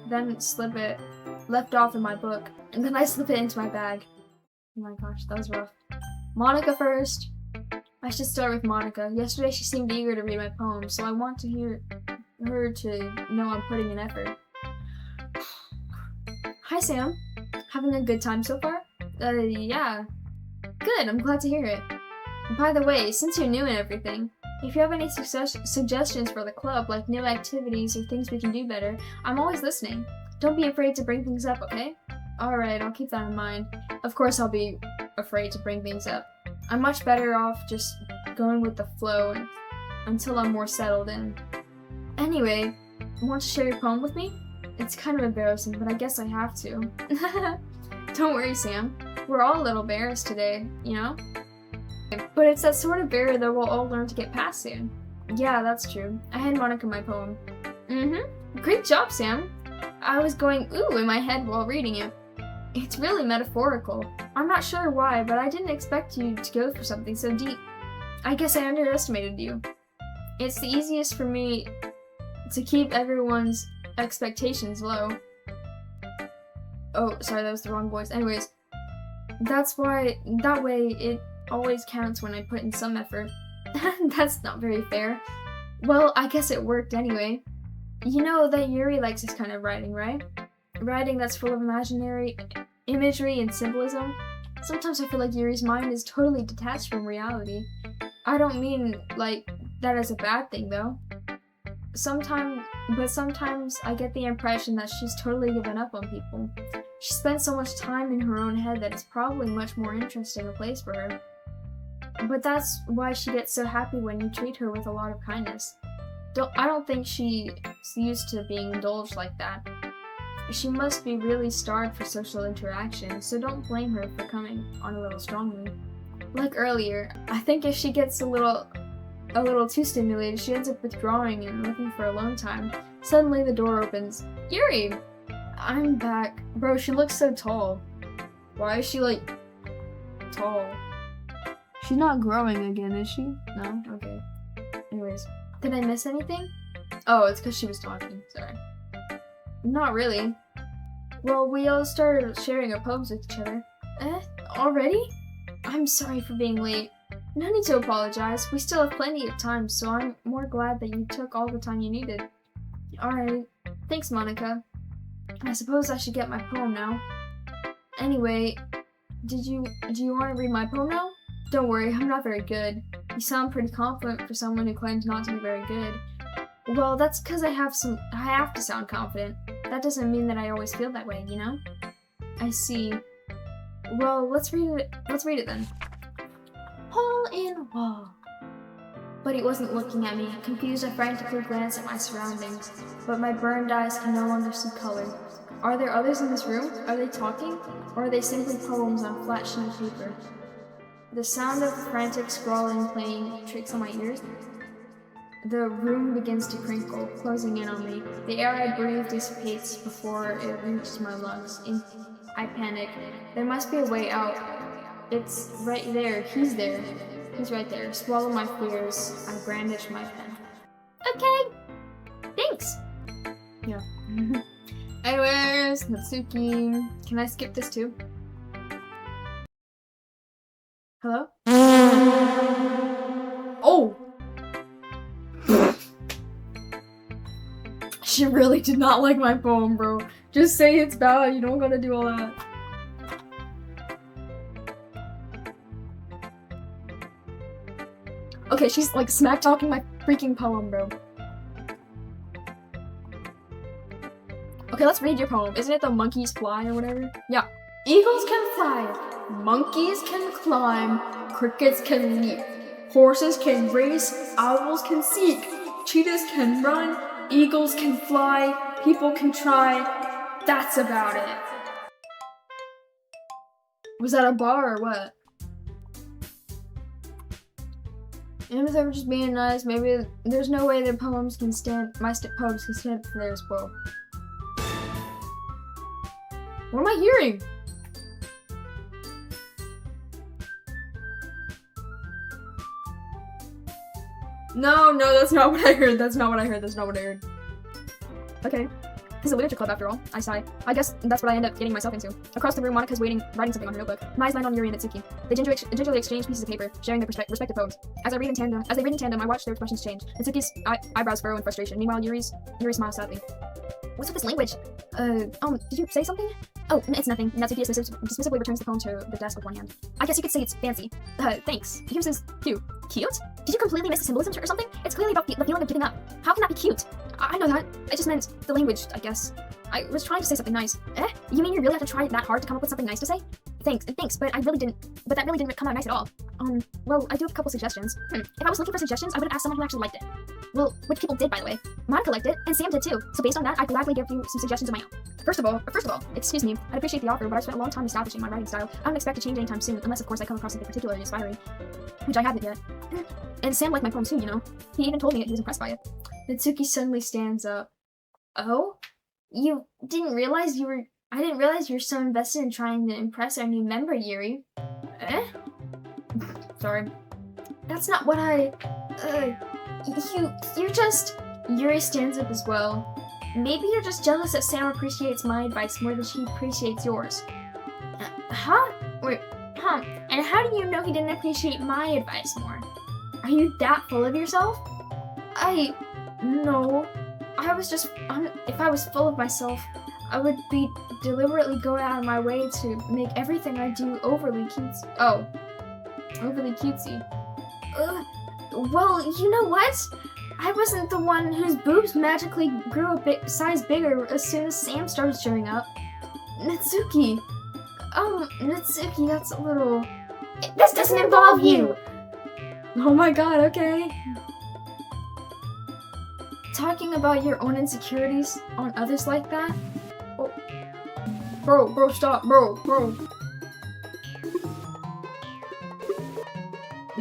Then slip it, left off in my book, and then I slip it into my bag. Oh my gosh, that was rough. Monika first. I should start with Monika. Yesterday she seemed eager to read my poem, so I want to hear her to know I'm putting in effort. Hi, Sam. Having a good time so far? Yeah. Good, I'm glad to hear it. By the way, since you're new and everything, if you have any suggestions for the club, like new activities or things we can do better, I'm always listening. Don't be afraid to bring things up, okay? Alright, I'll keep that in mind. Of course I'll be afraid to bring things up. I'm much better off just going with the flow until I'm more settled in. Anyway, want to share your poem with me? It's kind of embarrassing, but I guess I have to. Don't worry, Sam. We're all a little bears today, you know? But it's that sort of barrier that we'll all learn to get past soon. Yeah, that's true. I hand Monika my poem. Great job, Sam. I was going ooh in my head while reading it. It's really metaphorical. I'm not sure why, but I didn't expect you to go for something so deep. I guess I underestimated you. It's the easiest for me to keep everyone's expectations low. Oh, sorry, that was the wrong voice. Anyways, that way it always counts when I put in some effort. That's not very fair. Well, I guess it worked anyway. You know that Yuri likes this kind of writing, right? Writing that's full of imaginary imagery and symbolism. Sometimes I feel like Yuri's mind is totally detached from reality. I don't mean, like, that as a bad thing, though. Sometimes I get the impression that she's totally given up on people. She spends so much time in her own head that it's probably much more interesting a place for her. But that's why she gets so happy when you treat her with a lot of kindness. I don't think she's used to being indulged like that. She must be really starved for social interaction, so don't blame her for coming on a little strongly. Like earlier, I think if she gets a little too stimulated, she ends up withdrawing and looking for alone time. Suddenly the door opens. Yuri! I'm back. Bro, she looks so tall. Why is she, like, tall? She's not growing again, is she? No? Okay. Anyways. Did I miss anything? Oh, it's because she was talking. Sorry. Not really. Well, we all started sharing our poems with each other. Already? I'm sorry for being late. No need to apologize. We still have plenty of time, so I'm more glad that you took all the time you needed. Alright. Thanks, Monika. I suppose I should get my poem now. Anyway, do you want to read my poem now? Don't worry, I'm not very good. You sound pretty confident for someone who claims not to be very good. Well, that's because I have to sound confident. That doesn't mean that I always feel that way, you know? I see. Well, let's read it then. Hole in wall. But he wasn't looking at me. Confused, I frantically glanced at my surroundings, but my burned eyes can no longer see color. Are there others in this room? Are they talking? Or are they simply poems on a flat sheet of paper? The sound of frantic scrawling playing tricks on my ears. The room begins to crinkle, closing in on me. The air I breathe dissipates before it reaches my lungs. I panic. There must be a way out. It's right there. He's there. He's right there. Swallow my fears. I brandish my pen. Okay. Thanks. Yeah. Anyways, Natsuki. Can I skip this too? Hello? Oh! She really did not like my poem, bro. Just say it's bad. You don't gotta do all that. Okay, she's like smack talking my freaking poem, bro. Okay, let's read your poem. Isn't it the monkeys fly or whatever? Yeah. Eagles can fly, monkeys can climb, crickets can leap, horses can race, owls can seek, cheetahs can run, eagles can fly, people can try. That's about it. Was that a bar or what? Maybe they were just being nice. Maybe there's no way their poems can stand. Poems can stand for theirs. Whoa. What am I hearing? No, that's not what I heard. That's not what I heard. Okay. This is a literature club after all. I sigh. I guess that's what I end up getting myself into. Across the room, Monika's writing something on her notebook. My eyes land on Yuri and Natsuki. They gingerly exchange pieces of paper, sharing their respective poems. As they read in tandem, I watch their expressions change. Natsuki's eyebrows furrow in frustration. Meanwhile, Yuri smiles sadly. What's with this language? Did you say something? Oh, it's nothing. Natsuki dismissively returns the poem to the desk with one hand. I guess you could say it's fancy. Thanks. Here's his cute. Cute? Did you completely miss the symbolism or something? It's clearly about the feeling of giving up. How can that be cute? I know that. I just meant the language, I guess. I was trying to say something nice. You mean you really have to try that hard to come up with something nice to say? Thanks, but that really didn't come out nice at all. Well, I do have a couple suggestions. If I was looking for suggestions, I would have asked someone who actually liked it. Well, which people did, by the way. Monika liked it, and Sam did too. So based on that, I'd gladly give you some suggestions of my own. First of all, excuse me, I'd appreciate the offer, but I've spent a long time establishing my writing style. I don't expect to change anytime soon, unless of course I come across something particularly inspiring. Which I haven't yet. And Sam liked my poem too, you know. He even told me that he was impressed by it. Natsuki suddenly stands up. Oh? You didn't realize I didn't realize you were so invested in trying to impress our new member, Yuri. Sorry. That's not what you're just... Yuri stands up as well. Maybe you're just jealous that Sam appreciates my advice more than she appreciates yours. Huh? Wait, huh? And how do you know he didn't appreciate my advice more? Are you that full of yourself? No. I was just... if I was full of myself, I would be deliberately going out of my way to make everything I do overly cutesy. Oh. Overly cutesy. Well, you know what? I wasn't the one whose boobs magically grew a size bigger as soon as Sam started showing up. Natsuki. Natsuki, that's a little... This doesn't involve you! Oh my god, okay. Talking about your own insecurities on others like that? Oh. Bro, stop, bro.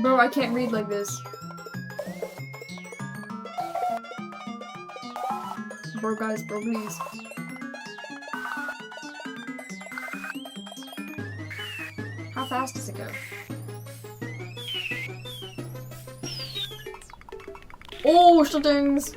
Bro, I can't read like this. Bro, guys, please. How fast does it go? Oh, shootings!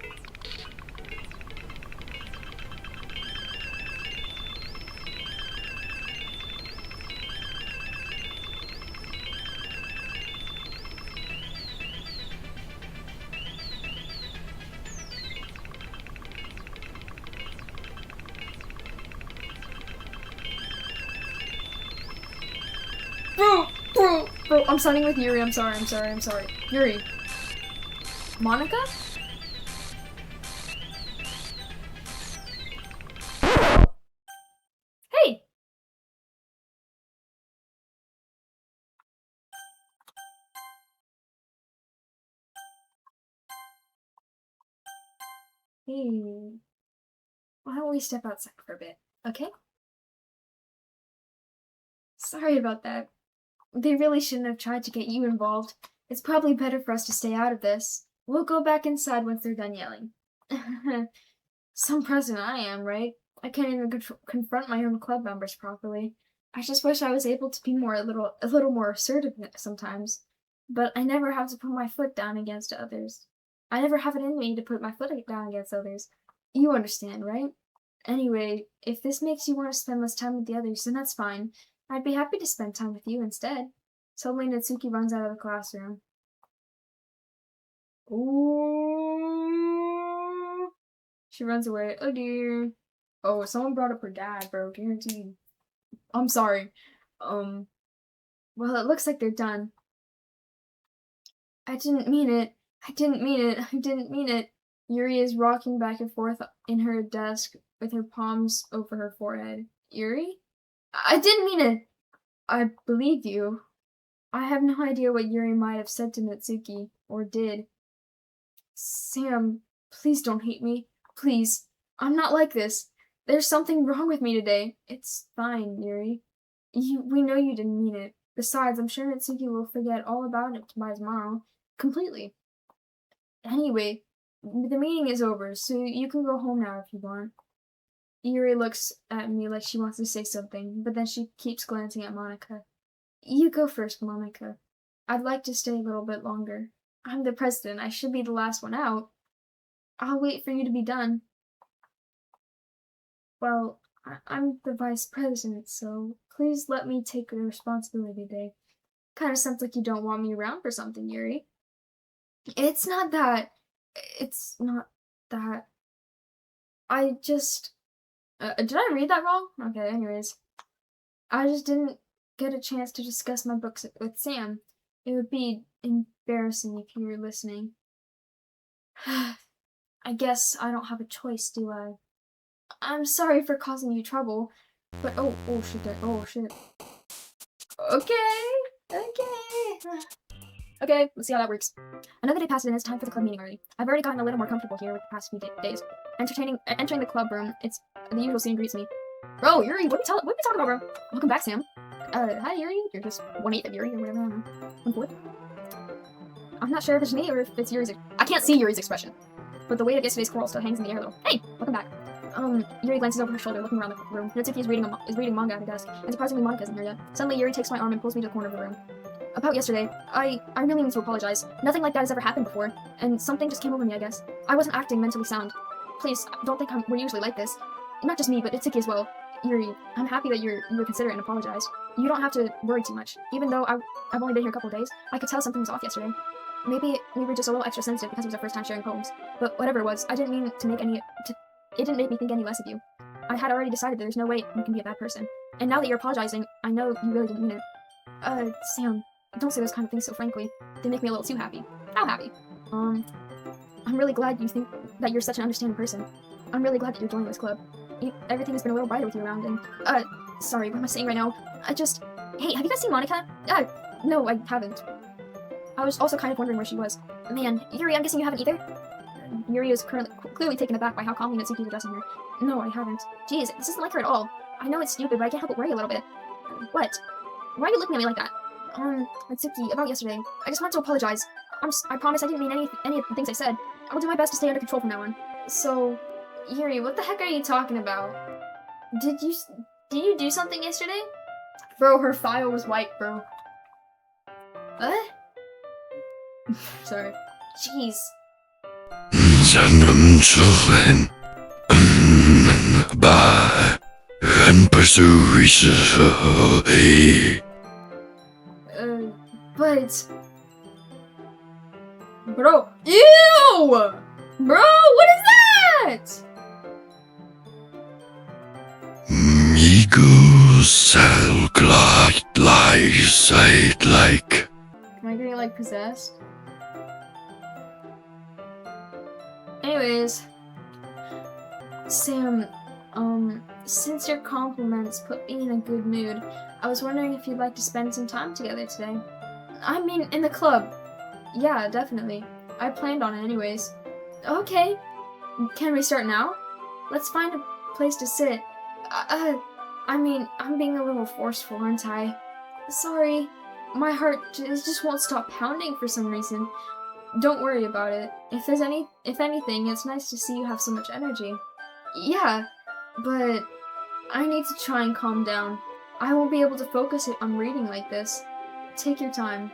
Bro, I'm signing with Yuri. I'm sorry. Yuri. Monika? Hey! Hey. Why don't we step outside for a bit, okay? Sorry about that. They really shouldn't have tried to get you involved. It's probably better for us to stay out of this. We'll go back inside once they're done yelling. Some president I am, right? I can't even confront my own club members properly. I just wish I was able to be a little more assertive sometimes. But I never have to put my foot down against others. I never have it in me to put my foot down against others. You understand, right? Anyway, if this makes you want to spend less time with the others, then that's fine. I'd be happy to spend time with you instead. Suddenly, Natsuki runs out of the classroom. Ooh. She runs away. Oh dear. Oh, someone brought up her dad, bro. Guaranteed. I'm sorry. Well, it looks like they're done. I didn't mean it. Yuri is rocking back and forth in her desk with her palms over her forehead. Yuri? I didn't mean it! I believe you. I have no idea what Yuri might have said to Natsuki, or did. Sam, please don't hate me. Please. I'm not like this. There's something wrong with me today. It's fine, Yuri. We know you didn't mean it. Besides, I'm sure Natsuki will forget all about it by tomorrow. Completely. Anyway, the meeting is over, so you can go home now if you want. Yuri looks at me like she wants to say something, but then she keeps glancing at Monika. You go first, Monika. I'd like to stay a little bit longer. I'm the president. I should be the last one out. I'll wait for you to be done. Well, I'm the vice president, so please let me take the responsibility today. Kind of sounds like you don't want me around for something, Yuri. It's not that. I just... did I read that wrong? Okay, anyways. I just didn't get a chance to discuss my books with Sam. It would be embarrassing if you were listening. I guess I don't have a choice, do I? I'm sorry for causing you trouble, but oh shit. Okay, let's see how that works. Another day passes and it's time for the club meeting already. I've already gotten a little more comfortable here with the past few days. Entering the club room, it's the usual scene greets me. Bro, Yuri, what are we talking about, bro? Welcome back, Sam. Hi, Yuri. You're just 1/8 of Yuri or whatever, I don't know. 1/4? I'm not sure if it's me or if it's Yuri's. I can't see Yuri's expression. But the weight of yesterday's quarrel still hangs in the air a little. Hey, welcome back. Yuri glances over her shoulder, looking around the room. Natsuki is reading manga at her desk, and surprisingly Monika isn't here yet. Suddenly, Yuri takes my arm and pulls me to the corner of the room. About yesterday, I really need to apologize. Nothing like that has ever happened before, and something just came over me, I guess. I wasn't acting mentally sound. Please, don't think we're usually like this. Not just me, but Itsuki as well. Yuri, I'm happy that you were considerate and apologized. You don't have to worry too much. Even though I've only been here a couple of days, I could tell something was off yesterday. Maybe we were just a little extra sensitive because it was our first time sharing poems. But whatever it was, I didn't mean to make it didn't make me think any less of you. I had already decided there's no way you can be a bad person. And now that you're apologizing, I know you really didn't mean it. Sam, don't say those kind of things so frankly. They make me a little too happy. How happy? I'm really glad you think that you're such an understanding person. I'm really glad that you're joining this club. Everything has been a little brighter with you around, and, sorry, what am I saying right now? Hey, have you guys seen Monika? No, I haven't. I was also kind of wondering where she was. Man, Yuri, I'm guessing you haven't either? Yuri is clearly taken aback by how calmly Natsuki is addressing her. No, I haven't. Jeez, this isn't like her at all. I know it's stupid, but I can't help but worry a little bit. What? Why are you looking at me like that? Natsuki, about yesterday. I just want to apologize. I promise I didn't mean any of the things I said. I'll do my best to stay under control from now on. So, Yuri, what the heck are you talking about? Did you do something yesterday? Bro, her file was white, bro. What? Sorry. Jeez. But... Bro. Ew! Bro, what is that? Migu Salglide. lies I'd like. Am I getting like possessed? Anyways, Sam, since your compliments put me in a good mood, I was wondering if you'd like to spend some time together today. I mean, in the club. Yeah, definitely. I planned on it anyways. Okay. Can we start now? Let's find a place to sit. I mean, I'm being a little forceful, aren't I? Sorry. My heart just won't stop pounding for some reason. Don't worry about it. If anything, it's nice to see you have so much energy. Yeah, but I need to try and calm down. I won't be able to focus it on reading like this. Take your time.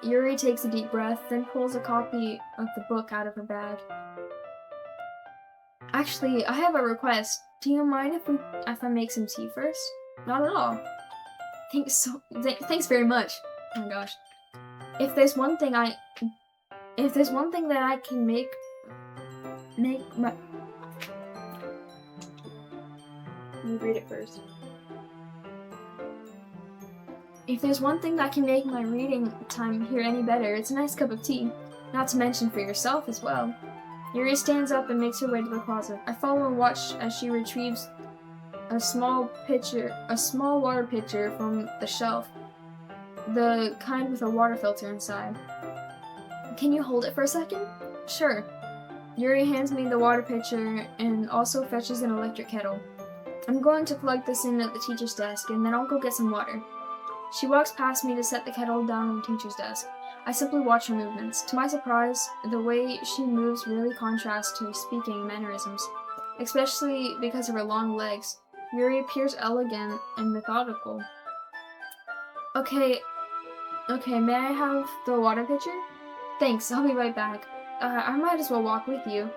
Yuri takes a deep breath, then pulls a copy of the book out of her bag. Actually, I have a request. Do you mind if I make some tea first? Not at all. Thanks very much. Oh my gosh. If there's one thing that I can make my... Let me read it first. If there's one thing that can make my reading time here any better, it's a nice cup of tea. Not to mention for yourself as well. Yuri stands up and makes her way to the closet. I follow and watch as she retrieves a small water pitcher from the shelf. The kind with a water filter inside. Can you hold it for a second? Sure. Yuri hands me the water pitcher and also fetches an electric kettle. I'm going to plug this in at the teacher's desk and then I'll go get some water. She walks past me to set the kettle down on the teacher's desk. I simply watch her movements. To my surprise, the way she moves really contrasts to her speaking mannerisms, especially because of her long legs. Yuri appears elegant and methodical. Okay, may I have the water pitcher? Thanks, I'll be right back. I might as well walk with you.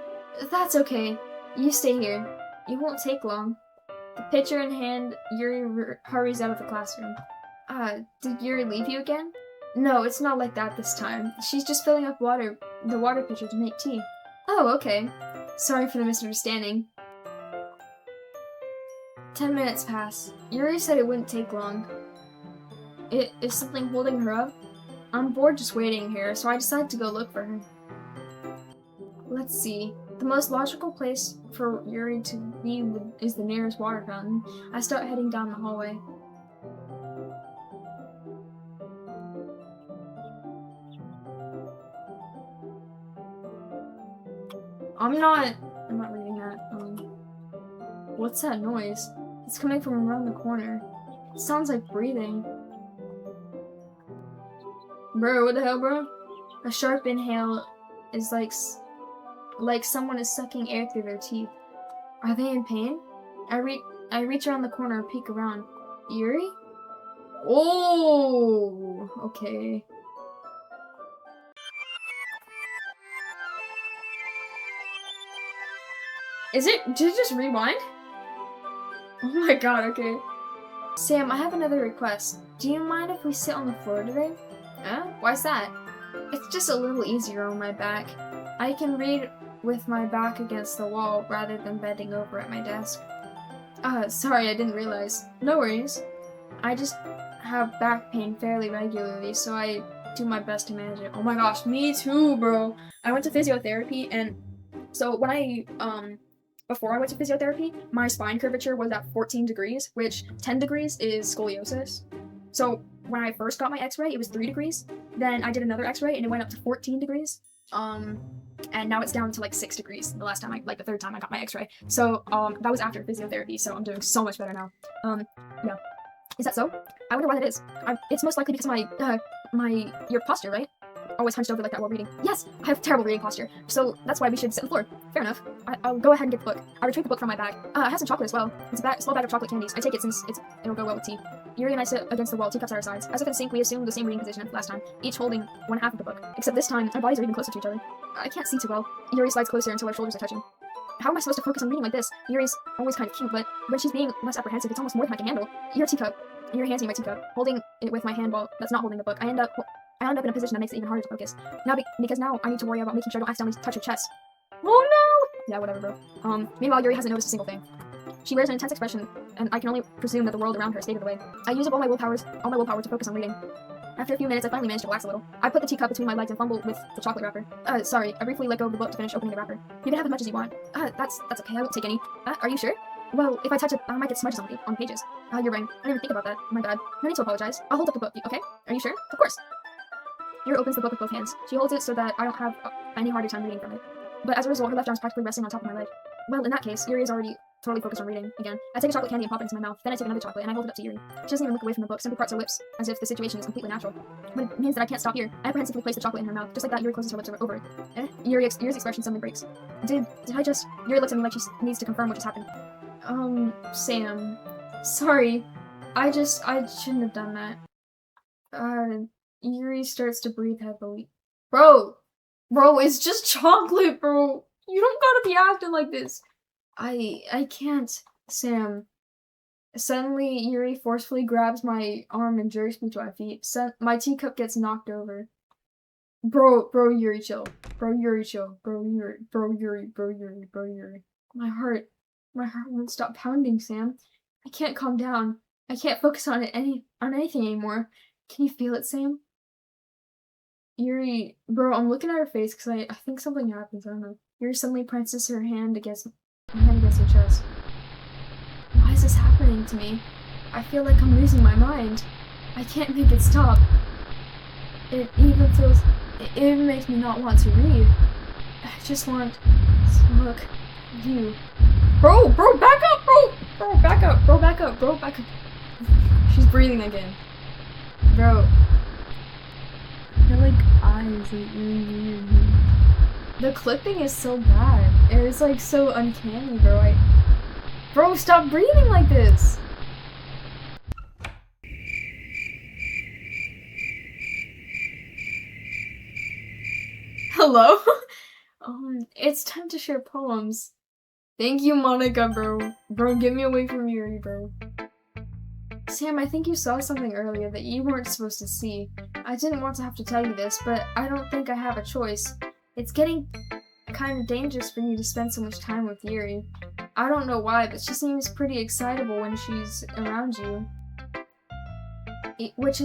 That's okay. You stay here. It won't take long. The pitcher in hand, Yuri hurries out of the classroom. Did Yuri leave you again? No, it's not like that this time. She's just filling up the water pitcher to make tea. Oh, okay. Sorry for the misunderstanding. 10 minutes pass. Yuri said it wouldn't take long. Is something holding her up? I'm bored just waiting here, so I decided to go look for her. Let's see. The most logical place for Yuri to be is the nearest water fountain. I start heading down the hallway. I'm not reading that. What's that noise? It's coming from around the corner. It sounds like breathing. Bro, what the hell, bro? A sharp inhale is like someone is sucking air through their teeth. Are they in pain? I reach around the corner and peek around. Yuri? Oh, okay. Did it just rewind? Oh my god, okay. Sam, I have another request. Do you mind if we sit on the floor today? Huh? Why's that? It's just a little easier on my back. I can read with my back against the wall rather than bending over at my desk. Sorry, I didn't realize. No worries. I just have back pain fairly regularly, so I do my best to manage it. Oh my gosh, me too, bro. I went to physiotherapy, and so when before I went to physiotherapy, my spine curvature was at 14 degrees, which 10 degrees is scoliosis. So when I first got my x-ray, it was 3 degrees. Then I did another x-ray and it went up to 14 degrees. And now it's down to like 6 degrees the third time I got my x-ray. So that was after physiotherapy, so I'm doing so much better now. Yeah. Is that so? I wonder why that is. It's most likely because your posture, right? Always hunched over like that while reading. Yes, I have terrible reading posture, so that's why we should sit on the floor. Fair enough. I'll go ahead and get the book. I retrieved the book from my bag. I have some chocolate as well. It's a small bag of chocolate candies. I take it since it'll go well with tea. Yuri and I sit against the wall, teacups at our sides. As if in sync, we assumed the same reading position last time, each holding one half of the book. Except this time, our bodies are even closer to each other. I can't see too well. Yuri slides closer until our shoulders are touching. How am I supposed to focus on reading like this? Yuri's always kind of cute, but when she's being less apprehensive, it's almost more than I can handle. Yuri hands me my teacup, holding it with my hand while that's not holding the book. I end up in a position that makes it even harder to focus. Because now I need to worry about making sure I don't accidentally touch her chest. Oh no! Yeah, whatever, bro. Meanwhile, Yuri hasn't noticed a single thing. She wears an intense expression, and I can only presume that the world around her is faded away. I use up all my willpower to focus on reading. After a few minutes, I finally managed to relax a little. I put the teacup between my legs and fumbled with the chocolate wrapper. Sorry, I briefly let go of the book to finish opening the wrapper. You can have as much as you want. That's okay, I won't take any. Are you sure? Well, if I touch it, I might get smudges on the pages. You're right. I didn't even think about that. My bad. No need to apologize. I'll hold up the book, okay? Are you sure? Of course. Yuri opens the book with both hands. She holds it so that I don't have any harder time reading from it. But as a result, her left arm is practically resting on top of my leg. Well, in that case, Yuri is already totally focused on reading again. I take a chocolate candy and pop it into my mouth. Then I take another chocolate and I hold it up to Yuri. She doesn't even look away from the book, simply parts her lips, as if the situation is completely natural. But it means that I can't stop here. I apprehensively place the chocolate in her mouth. Just like that, Yuri closes her lips over it. Yuri's expression suddenly breaks. Did I just... Yuri looks at me like she needs to confirm what just happened. Sam. Sorry. I shouldn't have done that. Yuri starts to breathe heavily. Bro, it's just chocolate, bro. You don't gotta be acting like this. I can't, Sam. Suddenly, Yuri forcefully grabs my arm and jerks me to my feet. My teacup gets knocked over. Bro, Yuri, chill. Bro, Yuri, chill. Bro, Yuri. My heart won't stop pounding, Sam. I can't calm down. I can't focus on anything anymore. Can you feel it, Sam? Yuri, bro, I'm looking at her face because I think something happens. I don't know. Yuri suddenly presses her hand against her chest. Why is this happening to me? I feel like I'm losing my mind. I can't make it stop. It even makes me not want to read. I just want to look at you. Bro, back up, bro, back up. She's breathing again. Bro. They're like eyes that you're in. The clipping is so bad. It is like so uncanny, bro. Bro, stop breathing like this! Hello? It's time to share poems. Thank you, Monika, bro. Bro, get me away from Yuri, bro. Sam, I think you saw something earlier that you weren't supposed to see. I didn't want to have to tell you this, but I don't think I have a choice. It's getting kind of dangerous for you to spend so much time with Yuri. I don't know why, but she seems pretty excitable when she's around you. Which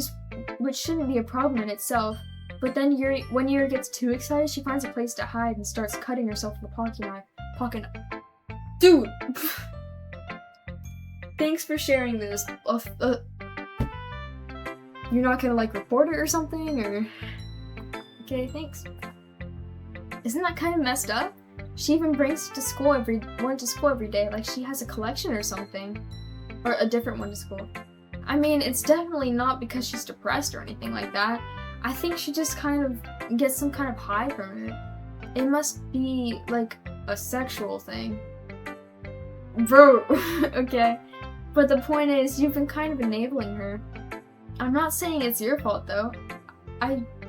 shouldn't be a problem in itself. But then when Yuri gets too excited, she finds a place to hide and starts cutting herself with a pocket knife. Dude! Thanks for sharing this. You're not gonna report it or something, or... Okay, thanks. Isn't that kind of messed up? She even went to school every day, like she has a collection or something. Or a different one to school. I mean, it's definitely not because she's depressed or anything like that. I think she just kind of gets some kind of high from it. It must be, a sexual thing. Bro, okay. But the point is, you've been kind of enabling her. I'm not saying it's your fault, though.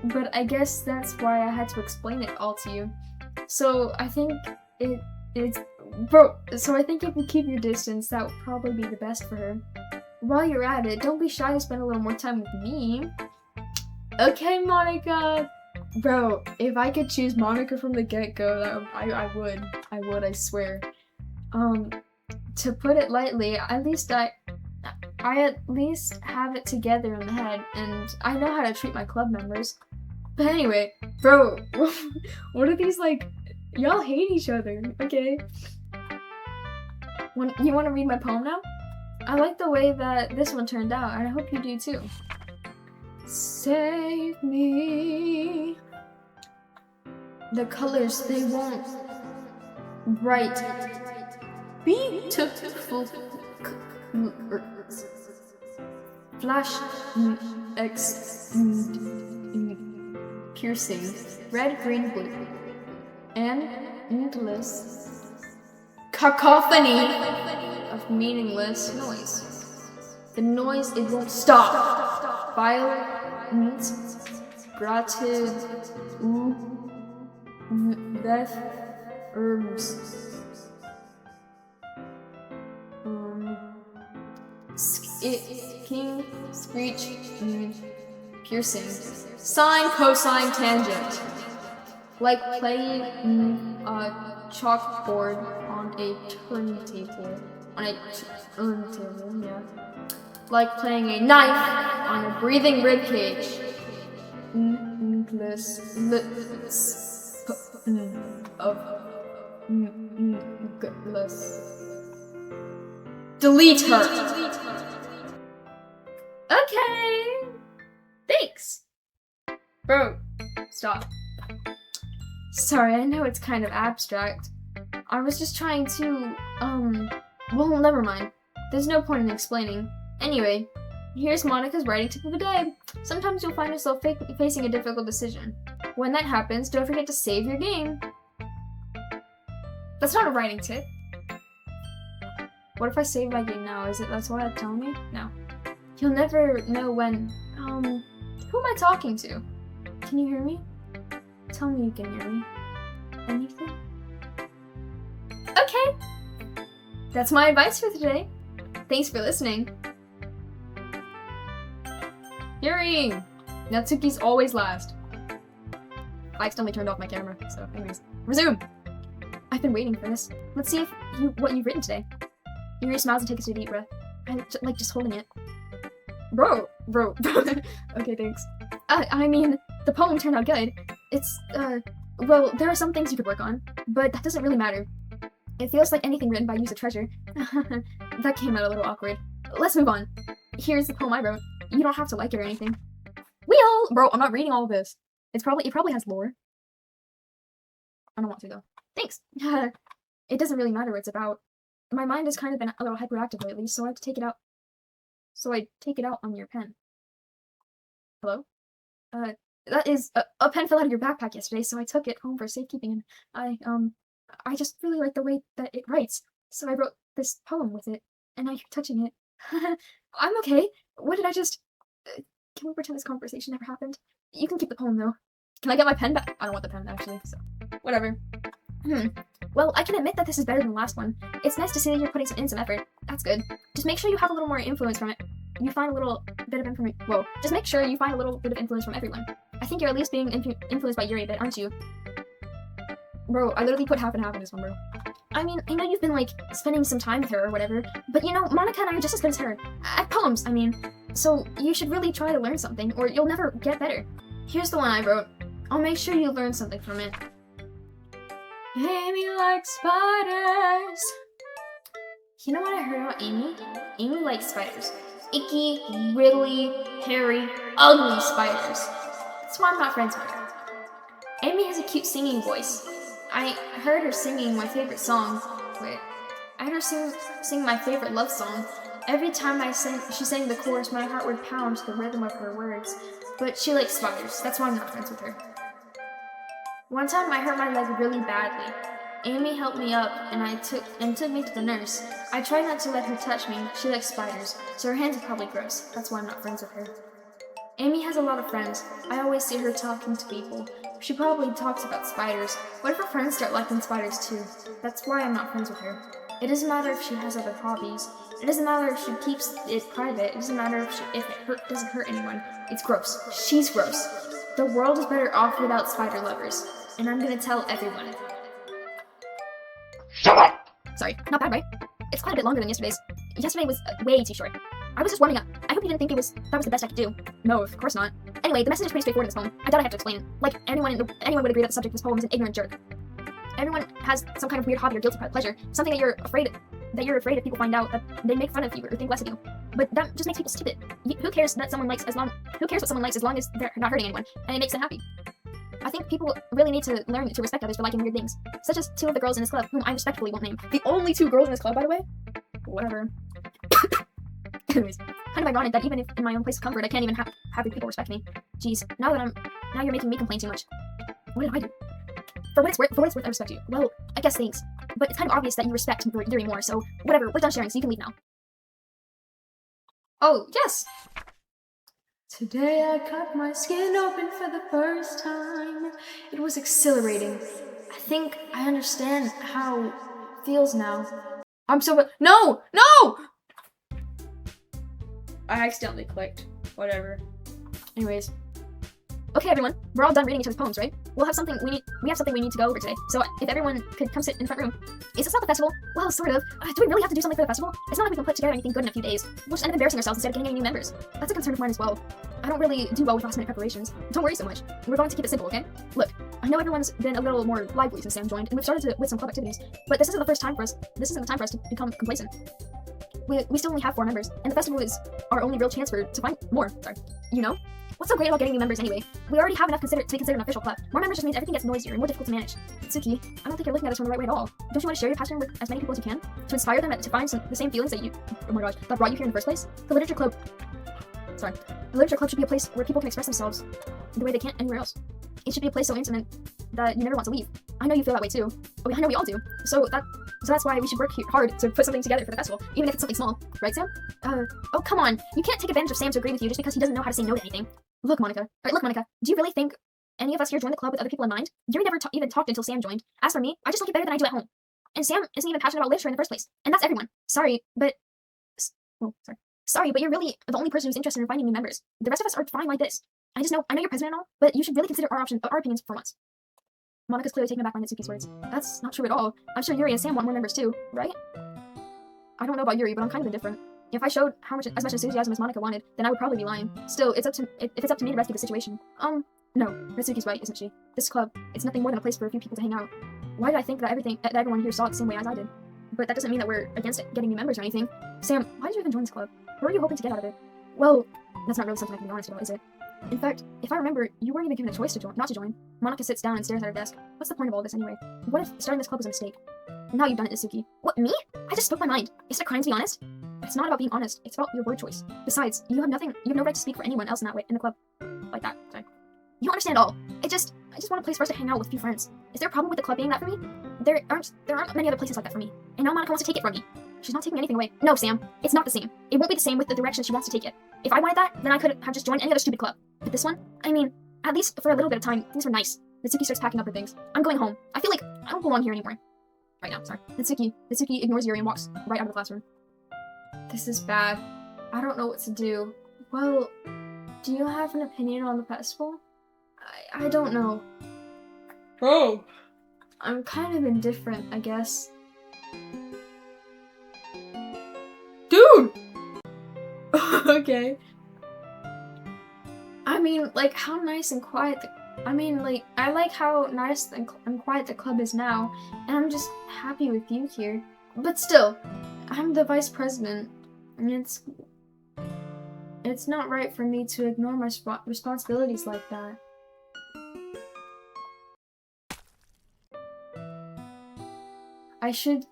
But I guess that's why I had to explain it all to you. So I think so I think if you keep your distance, that would probably be the best for her. While you're at it, don't be shy to spend a little more time with me. Okay, Monika! Bro, if I could choose Monika from the get-go, I would, I swear. To put it lightly, at least I have it together in the head, and I know how to treat my club members. But anyway, bro, what are these, y'all hate each other, okay? You want to read my poem now? I like the way that this one turned out, and I hope you do too. Save me. The colors, they won't bright. Beautiful. Flash. Piercing. Red, green, blue. And endless cacophony of meaningless noise. The noise, it won't stop. Violent, gratitude, death, herbs. King, screech, piercing. Sine, cosine, tangent. Like playing a chalkboard on a turntable. on a table, yeah. Like playing a knife on a breathing rib cage. Delete her. Okay. Thanks. Bro, stop. Sorry, I know it's kind of abstract. I was just trying to, well, never mind. There's no point in explaining. Anyway, here's Monika's writing tip of the day. Sometimes you'll find yourself facing a difficult decision. When that happens, don't forget to save your game. That's not a writing tip. What if I save my game now? That's what it's telling me? No. You'll never know when, who am I talking to? Can you hear me? Tell me you can hear me. Anything? Okay. That's my advice for today. Thanks for listening. Hearing! Natsuki's always last. I accidentally turned off my camera, so anyways. Resume! I've been waiting for this. Let's see what you've written today. Yuri smiles and takes a deep breath. I like just holding it. Bro. Okay, thanks. I mean, the poem turned out good. It's, well, there are some things you could work on, but that doesn't really matter. It feels like anything written by you's a treasure. That came out a little awkward. Let's move on. Here's the poem I wrote. You don't have to like it or anything. Bro, I'm not reading all of this. It probably has lore. I don't want to though. Thanks. It doesn't really matter what it's about. My mind has kind of been a little hyperactive lately, so I have to take it out. So I take it out on your pen. Hello? That is a pen fell out of your backpack yesterday, so I took it home for safekeeping, and I just really like the way that it writes, so I wrote this poem with it, and now you're touching it. I'm okay. What did I just... can we pretend this conversation never happened? You can keep the poem, though. Can I get my pen back? I don't want the pen, actually, so... whatever. Well, I can admit that this is better than the last one. It's nice to see that you're putting in some effort. That's good. Just make sure you have a little more influence from it. You find a little bit of information. Whoa. Just make sure you find a little bit of influence from everyone. I think you're at least being influenced by Yuri a bit, aren't you? Bro, I literally put half and half in this one, bro. I mean, I know you've been, like, spending some time with her or whatever, but you know, Monika and I are just as good as her. At poems, I mean. So, you should really try to learn something, or you'll never get better. Here's the one I wrote. I'll make sure you learn something from it. Amy likes spiders. You know what I heard about Amy? Amy likes spiders. Icky, riddly, hairy, ugly spiders. That's why I'm not friends with her. Amy has a cute singing voice. I heard her singing my favorite song. Wait. I heard her sing my favorite love song. Every time she sang the chorus, my heart would pound to the rhythm of her words. But she likes spiders. That's why I'm not friends with her. One time I hurt my leg really badly. Amy helped me up and took me to the nurse. I tried not to let her touch me. She likes spiders, so her hands are probably gross. That's why I'm not friends with her. Amy has a lot of friends. I always see her talking to people. She probably talks about spiders. What if her friends start liking spiders too? That's why I'm not friends with her. It doesn't matter if she has other hobbies. It doesn't matter if she keeps it private. It doesn't matter if it doesn't hurt anyone. It's gross. She's gross. The world is better off without spider lovers. And I'm gonna tell everyone. Shut up! Sorry, not bad, right? It's quite a bit longer than yesterday's. Yesterday was way too short. I was just warming up. I hope you didn't think that was the best I could do. No, of course not. Anyway, the message is pretty straightforward in this poem. I doubt I have to explain it. Like, anyone would agree that the subject of this poem is an ignorant jerk. Everyone has some kind of weird hobby or guilty pleasure, something that you're afraid if people find out that they make fun of you or think less of you. But that just makes people stupid. Who cares what someone likes as long as they're not hurting anyone and it makes them happy? I think people really need to learn to respect others for liking weird things, such as two of the girls in this club, whom I respectfully won't name. The only two girls in this club, by the way? Whatever. Anyways, kind of ironic that even if in my own place of comfort, I can't even have people respect me. Jeez, now you're making me complain too much. What did I do? For what it's worth, I respect you. Well, I guess thanks. But it's kind of obvious that you respect Yuri more, so whatever, we're done sharing, so you can leave now. Oh, yes! Today I cut my skin open for the first time. It was exhilarating. I think I understand how it feels now. I'm so... No! No! I accidentally clicked. Whatever. Anyways. Okay, everyone, we're all done reading each other's poems, right? We have something we need to go over today. So if everyone could come sit in the front room. Is this not the festival? Well, sort of. Do we really have to do something for the festival? It's not like we can put together anything good in a few days. We'll just end up embarrassing ourselves instead of getting any new members. That's a concern of mine as well. I don't really do well with last-minute preparations. Don't worry so much. We're going to keep it simple, okay? Look, I know everyone's been a little more lively since Sam joined, and we've started with some club activities, but this isn't the time for us to become complacent. We still only have 4 members, and the festival is our only real chance to find more. Sorry. You know? What's so great about getting new members anyway? We already have enough to be considered an official club. More members just means everything gets noisier and more difficult to manage. Tsuki, I don't think you're looking at this from the right way at all. Don't you want to share your passion with as many people as you can? To inspire them to find the same feelings that brought you here in the first place? The literature club should be a place where people can express themselves the way they can't anywhere else. It should be a place so intimate that you never want to leave. I know you feel that way too. I know we all do. So that's why we should work hard to put something together for the festival, even if it's something small. Right, Sam? Oh, come on. You can't take advantage of Sam to agree with you just because he doesn't know how to say no to anything. Look, Monika, do you really think any of us here joined the club with other people in mind? Yuri never even talked until Sam joined. As for me, I just like it better than I do at home. And Sam isn't even passionate about literature in the first place. And that's everyone. Sorry, but you're really the only person who's interested in finding new members. The rest of us are fine like this. I know you're president and all, but you should really consider our opinions for once. Monika's clearly taken aback by Mitsuki's words. That's not true at all. I'm sure Yuri and Sam want more members too, right? I don't know about Yuri, but I'm kind of indifferent. If I showed as much enthusiasm as Monika wanted, then I would probably be lying. Still, if it's up to me to rescue the situation. No, Mitsuki's right, isn't she? This club, it's nothing more than a place for a few people to hang out. Why did I think that everyone here saw it the same way as I did? But that doesn't mean that we're against getting new members or anything. Sam, why did you even join this club? What were you hoping to get out of it? Well, that's not really something I can be honest about, is it? In fact, if I remember, you weren't even given a choice not to join. Monika sits down and stares at her desk. What's the point of all this anyway? What if starting this club was a mistake? Now you've done it, Itsuki. What, me? I just spoke my mind. Is it a crime to be honest? It's not about being honest. It's about your word choice. Besides, you have no right to speak for anyone else in that way in the club. Like that. Sorry. You don't understand at all. I just want a place for us to hang out with a few friends. Is there a problem with the club being that for me? There aren't many other places like that for me. And now Monika wants to take it from me. She's not taking anything away. No, Sam. It's not the same. It won't be the same with the direction she wants to take it. If I wanted that, then I could have just joined any other stupid club. But this one, I mean, at least for a little bit of time, things were nice. Mitsuki starts packing up her things. I'm going home. I feel like I don't belong here anymore. Right now, sorry. Mitsuki ignores Yuri and walks right out of the classroom. This is bad. I don't know what to do. Well, do you have an opinion on the festival? I don't know. Oh! I'm kind of indifferent, I guess. Dude! Okay. I mean, like, how nice and quiet I like how nice and quiet the club is now, and I'm just happy with you here. But still, I'm the vice president, and it's not right for me to ignore my responsibilities like that. I should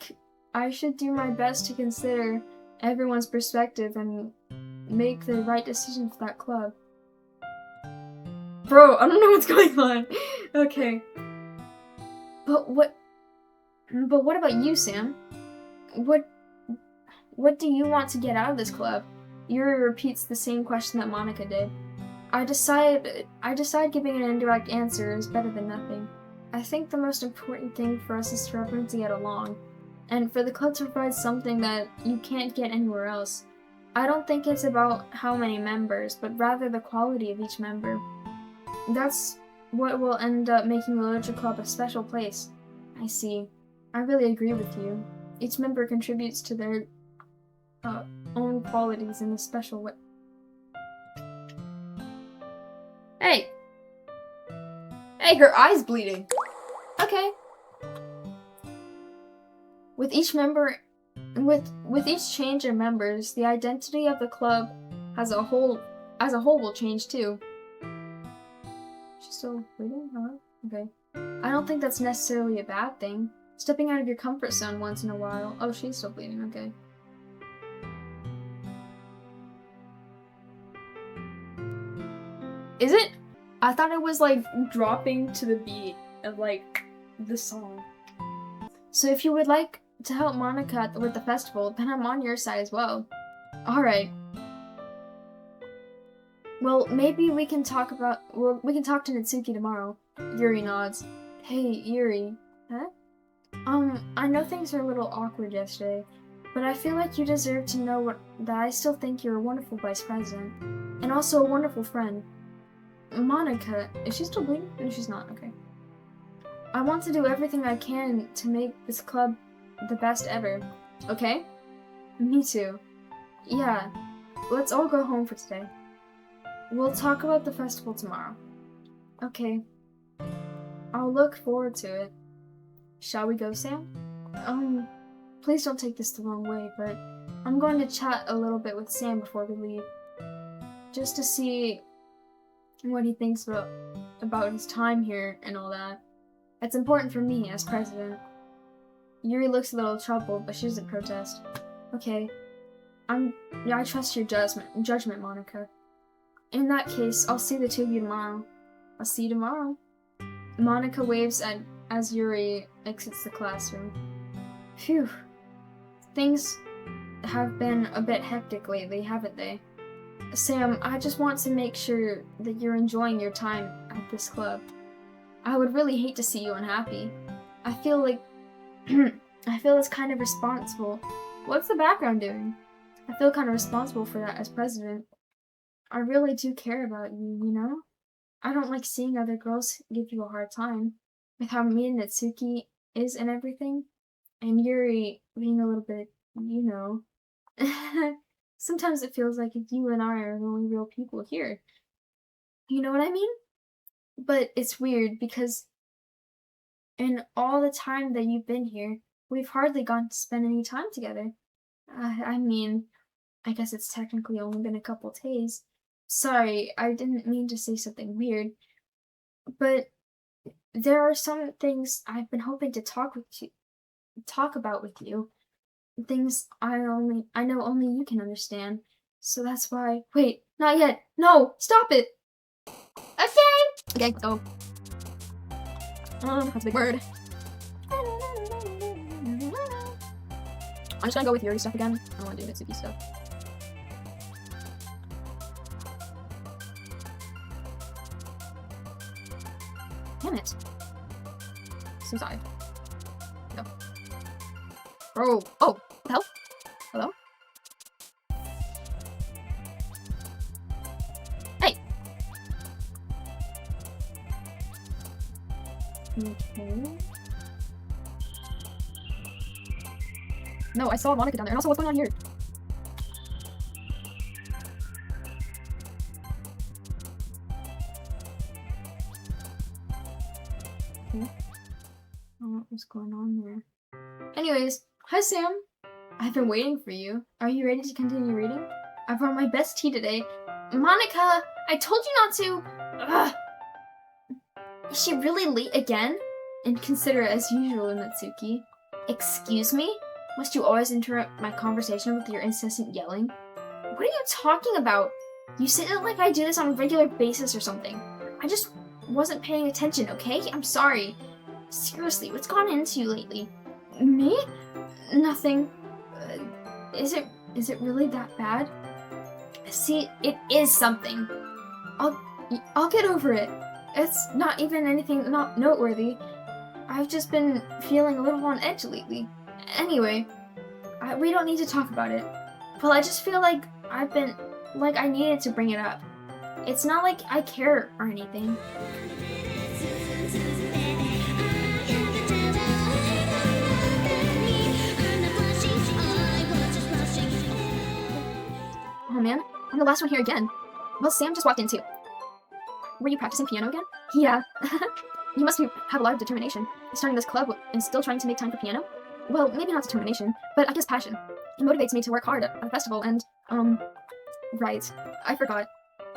do my best to consider everyone's perspective and make the right decision for that club. Bro, I don't know what's going on. Okay. But what about you, Sam? What do you want to get out of this club? Yuri repeats the same question that Monika did. I decide giving an indirect answer is better than nothing. I think the most important thing for us is for everyone to get along, and for the club to provide something that you can't get anywhere else. I don't think it's about how many members, but rather the quality of each member. That's what will end up making the Literature Club a special place. I see. I really agree with you. Each member contributes to their own qualities in a special way. Hey! Hey, her eye's bleeding! Okay. With each change in members, the identity of the club as a whole will change too. She's still bleeding? Huh? Okay. I don't think that's necessarily a bad thing. Stepping out of your comfort zone once in a while. Oh, she's still bleeding, okay. Is it? I thought it was like dropping to the beat of like the song. So if you would like to help Monika with the festival, then I'm on your side as well. Alright. Well, maybe we can talk to Natsuki tomorrow. Yuri nods. Hey, Yuri. Huh? I know things were a little awkward yesterday, but I feel like you deserve to know that I still think you're a wonderful vice president, and also a wonderful friend. Monika, is she still bleeding? No, she's not, okay. I want to do everything I can to make this club the best ever, okay? Me too. Yeah, let's all go home for today. We'll talk about the festival tomorrow. Okay. I'll look forward to it. Shall we go, Sam? Please don't take this the wrong way, but I'm going to chat a little bit with Sam before we leave. Just to see what he thinks about his time here and all that. It's important for me as president. Yuri looks a little troubled, but she doesn't protest. Okay. I trust your judgment, Monika. In that case, I'll see the two of you tomorrow. I'll see you tomorrow. Monika waves as Yuri exits the classroom. Phew. Things have been a bit hectic lately, haven't they? Sam, I just want to make sure that you're enjoying your time at this club. I would really hate to see you unhappy. I feel like I feel it's kind of responsible. What's the background doing? I feel kind of responsible for that as president. I really do care about you, you know? I don't like seeing other girls give you a hard time with how mean Natsuki is and everything. And Yuri being a little bit, you know. Sometimes it feels like you and I are the only real people here. You know what I mean? But it's weird because in all the time that you've been here, we've hardly gotten to spend any time together. I mean, I guess it's technically only been a couple days. Sorry, I didn't mean to say something weird. But there are some things I've been hoping to talk about with you. Things I know only you can understand. So that's why. Wait, not yet. No, stop it. Okay, go. That's a big word. I'm just gonna go with Yuri stuff again. I don't want to do Mitsuki stuff. Damn it. So sorry. No. Bro. Oh, what the hell? Hello? Hey! Okay. No, I saw Monika down there. And also, what's going on here? Okay. What's going on there? Anyways, hi Sam. I've been waiting for you. Are you ready to continue reading? I brought my best tea today. Monika, I told you not to. Ugh. Is she really late again? Inconsiderate as usual, Natsuki. Excuse me? Must you always interrupt my conversation with your incessant yelling? What are you talking about? You say it like I do this on a regular basis or something. I just wasn't paying attention, okay? I'm sorry. Seriously, what's gone into you lately? Me? Nothing. Is it really that bad? See, it is something. I'll get over it. It's not even anything not noteworthy. I've just been feeling a little on edge lately. Anyway, we don't need to talk about it. Well, I just feel like I needed to bring it up. It's not like I care or anything. Oh man, I'm the last one here again. Well, Sam just walked in too. Were you practicing piano again? Yeah. You must have a lot of determination. Starting this club and still trying to make time for piano? Well, maybe not determination, but I guess passion. It motivates me to work hard at the festival and, right. I forgot.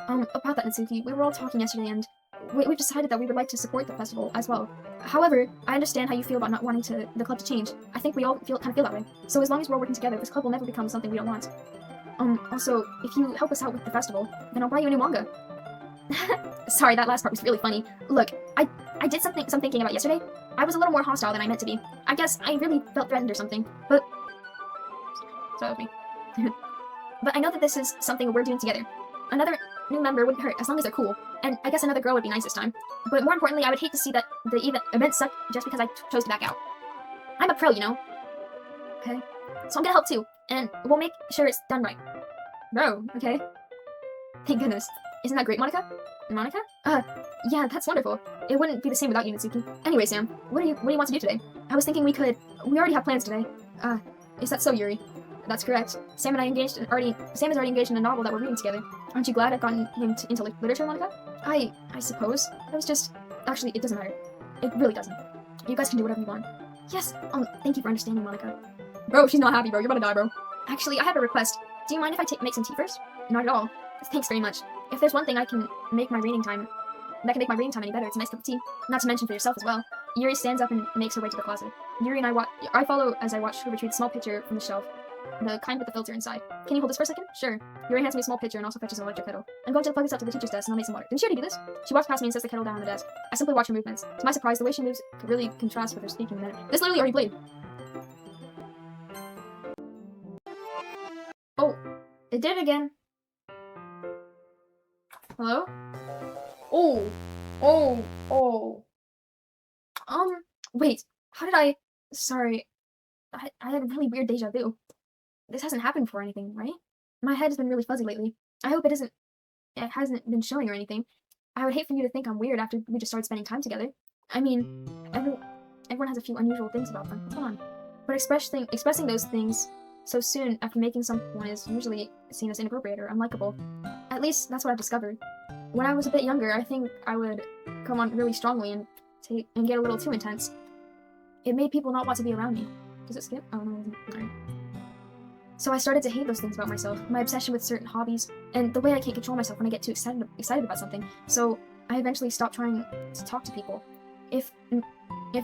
About that, Natsuki. We were all talking yesterday and we've decided that we would like to support the festival as well. However, I understand how you feel about not wanting the club to change. I think we all kind of feel that way. So as long as we're all working together, this club will never become something we don't want. Also, if you help us out with the festival, then I'll buy you a new manga. Sorry, that last part was really funny. Look, I did some thinking about yesterday. I was a little more hostile than I meant to be. I guess I really felt threatened or something, but... So that was me. But I know that this is something we're doing together. Another new member wouldn't hurt, as long as they're cool. And I guess another girl would be nice this time. But more importantly, I would hate to see that the event suck just because I chose to back out. I'm a pro, you know? Okay? So I'm gonna help too, and we'll make sure it's done right. Bro, okay? Thank goodness. Isn't that great, Monika? Monika? Yeah, that's wonderful. It wouldn't be the same without you, Natsuki. Anyway, Sam, what do you want to do today? I was thinking we already have plans today. Is that so, Yuri? That's correct. Sam is already engaged in a novel that we're reading together. Aren't you glad I've gotten him into literature, Monika? I suppose. I was just... Actually, it doesn't matter. It really doesn't. You guys can do whatever you want. Yes, thank you for understanding, Monika. Bro, she's not happy, bro. You're about to die, bro. Actually, I have a request. Do you mind if I make some tea first? Not at all. Thanks very much. If there's one thing that can make my reading time any better, it's a nice cup of tea. Not to mention for yourself as well. Yuri stands up and makes her way to the closet. Yuri and I follow as I watch her retrieve a small pitcher from the shelf. The kind with the filter inside. Can you hold this for a second? Sure. Yuri hands me a small pitcher and also fetches an electric kettle. I'm going to plug this up to the teacher's desk and I'll make some water. Didn't she already do this? She walks past me and sets the kettle down on the desk. I simply watch her movements. To my surprise, the way she moves really contrasts with her speaking a minute. This literally already played. Oh, it did again. Hello? Wait, how did I... Sorry. I had a really weird deja vu. This hasn't happened before or anything, right? My head has been really fuzzy lately. I hope it hasn't been showing or anything. I would hate for you to think I'm weird after we just started spending time together. I mean, everyone has a few unusual things about them. What's going on? But expressing those things so soon after making someone is usually seen as inappropriate or unlikable. At least, that's what I've discovered. When I was a bit younger, I think I would come on really strongly and get a little too intense. It made people not want to be around me. Does it skip? Oh, no, it doesn't. Alright. So I started to hate those things about myself, my obsession with certain hobbies, and the way I can't control myself when I get too excited about something. So I eventually stopped trying to talk to people. If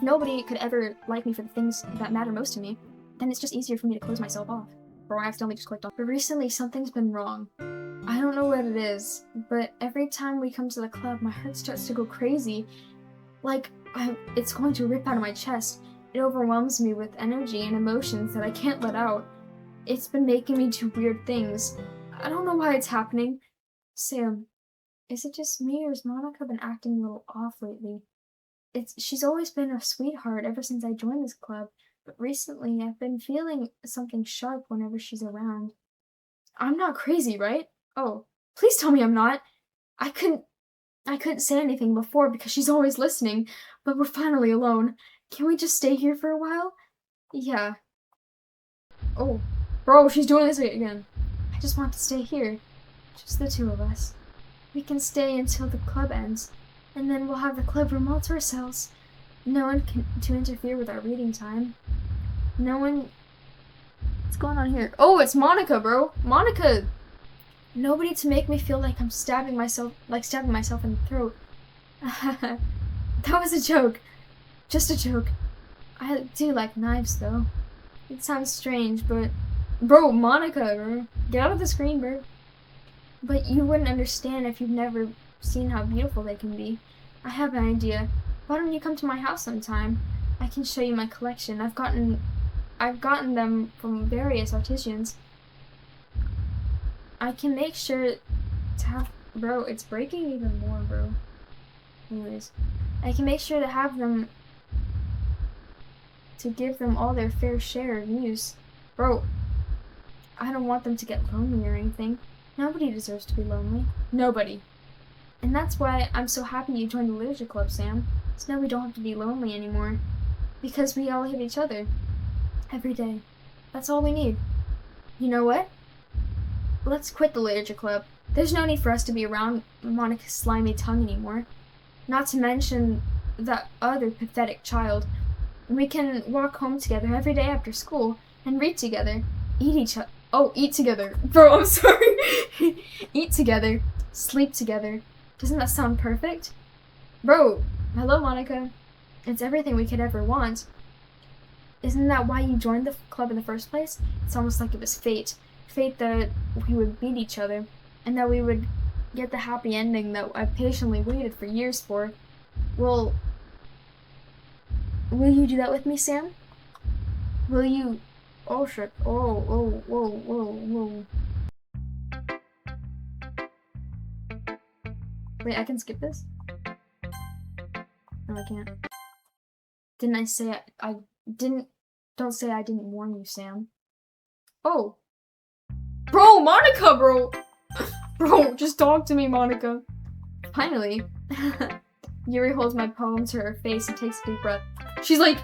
nobody could ever like me for the things that matter most to me, then it's just easier for me to close myself off. Or I accidentally just clicked on. But recently, something's been wrong. I don't know what it is, but every time we come to the club, my heart starts to go crazy. Like, it's going to rip out of my chest. It overwhelms me with energy and emotions that I can't let out. It's been making me do weird things. I don't know why it's happening. Sam, is it just me or has Monika been acting a little off lately? She's always been a sweetheart ever since I joined this club, but recently I've been feeling something sharp whenever she's around. I'm not crazy, right? Oh, please tell me I'm not. I couldn't say anything before because she's always listening, but we're finally alone. Can we just stay here for a while? Yeah. Oh, bro, she's doing this again. I just want to stay here. Just the two of us. We can stay until the club ends, and then we'll have the club room all to ourselves. No one to interfere with our reading time. No one... What's going on here? Oh, it's Monika, bro! Monika! Nobody to make me feel like I'm stabbing myself in the throat. That was a joke. Just a joke. I do like knives, though. It sounds strange, but... Bro, Monika, bro. Get out of the screen, bro. But you wouldn't understand if you've never seen how beautiful they can be. I have an idea. Why don't you come to my house sometime? I can show you my collection. I've gotten them from various artisans. I can make sure to have... Bro, it's breaking even more, bro. Anyways. I can make sure to have them... to give them all their fair share of use. Bro, I don't want them to get lonely or anything. Nobody deserves to be lonely. Nobody. And that's why I'm so happy you joined the literature club, Sam. So now we don't have to be lonely anymore. Because we all hit each other. Every day. That's all we need. You know what? Let's quit the literature club. There's no need for us to be around Monika's slimy tongue anymore. Not to mention that other pathetic child. We can walk home together every day after school and read together. Eat together. Bro, I'm sorry. Eat together. Sleep together. Doesn't that sound perfect? Bro, hello, Monika. It's everything we could ever want. Isn't that why you joined the club in the first place? It's almost like it was fate. Fate that we would meet each other, and that we would get the happy ending that I've patiently waited for years for. Well, will you do that with me, Sam? Will you... Oh, shit. Whoa. Wait, I can skip this? No, I can't. Didn't I say I didn't... Don't say I didn't warn you, Sam. Oh. Bro, Monika, bro! Bro, just talk to me, Monika. Finally. Yuri holds my poem to her face and takes a deep breath. She's like...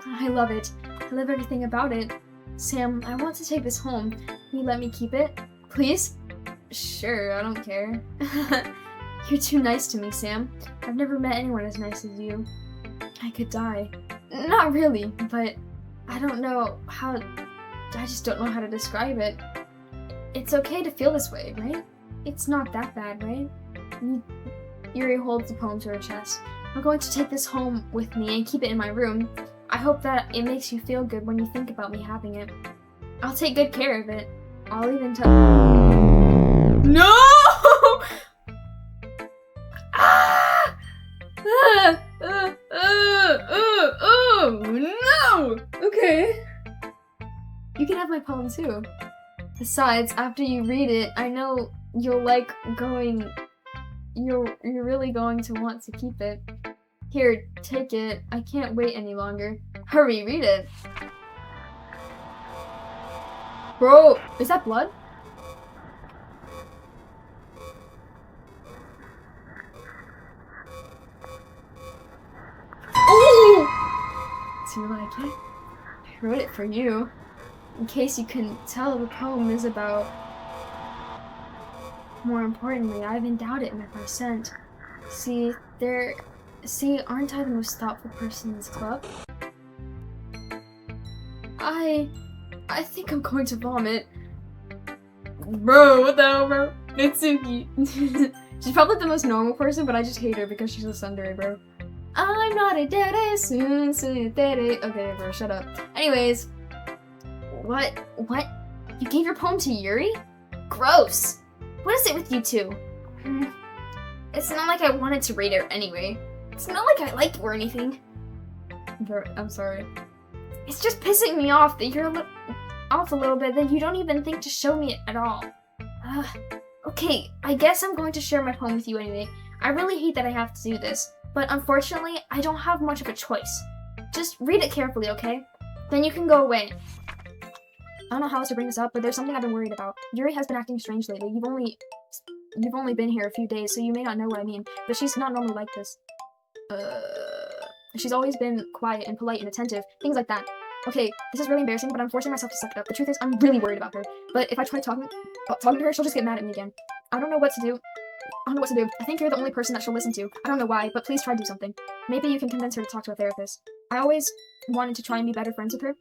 I love it. I love everything about it. Sam, I want to take this home. Can you let me keep it? Please? Sure, I don't care. You're too nice to me, Sam. I've never met anyone as nice as you. I could die. Not really, but I don't know how... I just don't know how to describe it. It's okay to feel this way, right? It's not that bad, right? Yuri holds the poem to her chest. I'm going to take this home with me and keep it in my room. I hope that it makes you feel good when you think about me having it. I'll take good care of it. I'll even tell... No! Ah! No! Okay. You can have my poem too. Besides, after you read it, I know you're really going to want to keep it. Here, take it. I can't wait any longer. Hurry, read it. Bro, is that blood? Ooh! Do you like it? I wrote it for you. In case you couldn't tell, the poem is about... More importantly, I've endowed it with my scent. See, aren't I the most thoughtful person in this club? I think I'm going to vomit. Bro, what the hell, bro? Mitsuki. She's probably the most normal person, but I just hate her because she's a tsundere, bro. I'm not a dere, soon a dere. Okay, bro, shut up. Anyways, what? You gave your poem to Yuri? Gross. What is it with you two? It's not like I wanted to read it anyway. It's not like I like it or anything. Bro, I'm sorry. It's just pissing me off that you're off a little bit, then you don't even think to show me it at all. Okay, I guess I'm going to share my poem with you anyway. I really hate that I have to do this, but unfortunately, I don't have much of a choice. Just read it carefully, okay? Then you can go away. I don't know how else to bring this up, but there's something I've been worried about. Yuri has been acting strange lately. You've only been here a few days, so you may not know what I mean, but she's not normally like this. She's always been quiet and polite and attentive, things like that. Okay, this is really embarrassing, but I'm forcing myself to suck it up. The truth is, I'm really worried about her. But if I try talking to her, she'll just get mad at me again. I don't know what to do. I think you're the only person that she'll listen to. I don't know why, but please try to do something. Maybe you can convince her to talk to a therapist. I always wanted to try and be better friends with her,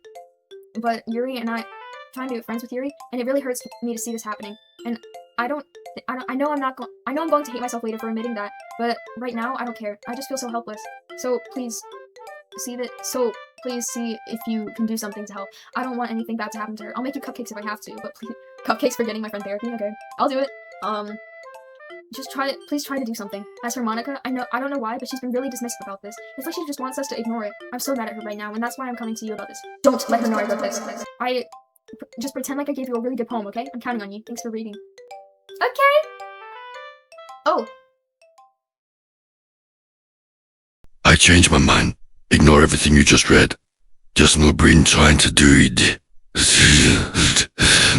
but Yuri and I trying to be friends with Yuri, and it really hurts me to see this happening. And I know I'm going to hate myself later for admitting that, but right now I don't care. I just feel so helpless. So please see if you can do something to help. I don't want anything bad to happen to her. I'll make you cupcakes if I have to, but please, cupcakes for getting my friend therapy. Okay, I'll do it. Please try to do something. As for Monika, I don't know why, but she's been really dismissive about this. It's like she just wants us to ignore it. I'm so mad at her right now, and that's why I'm coming to you about this. Don't let her know I wrote this. Just pretend like I gave you a really good poem, okay? I'm counting on you. Thanks for reading. Okay. Oh. I changed my mind. Ignore everything you just read. Just no brain trying to do it.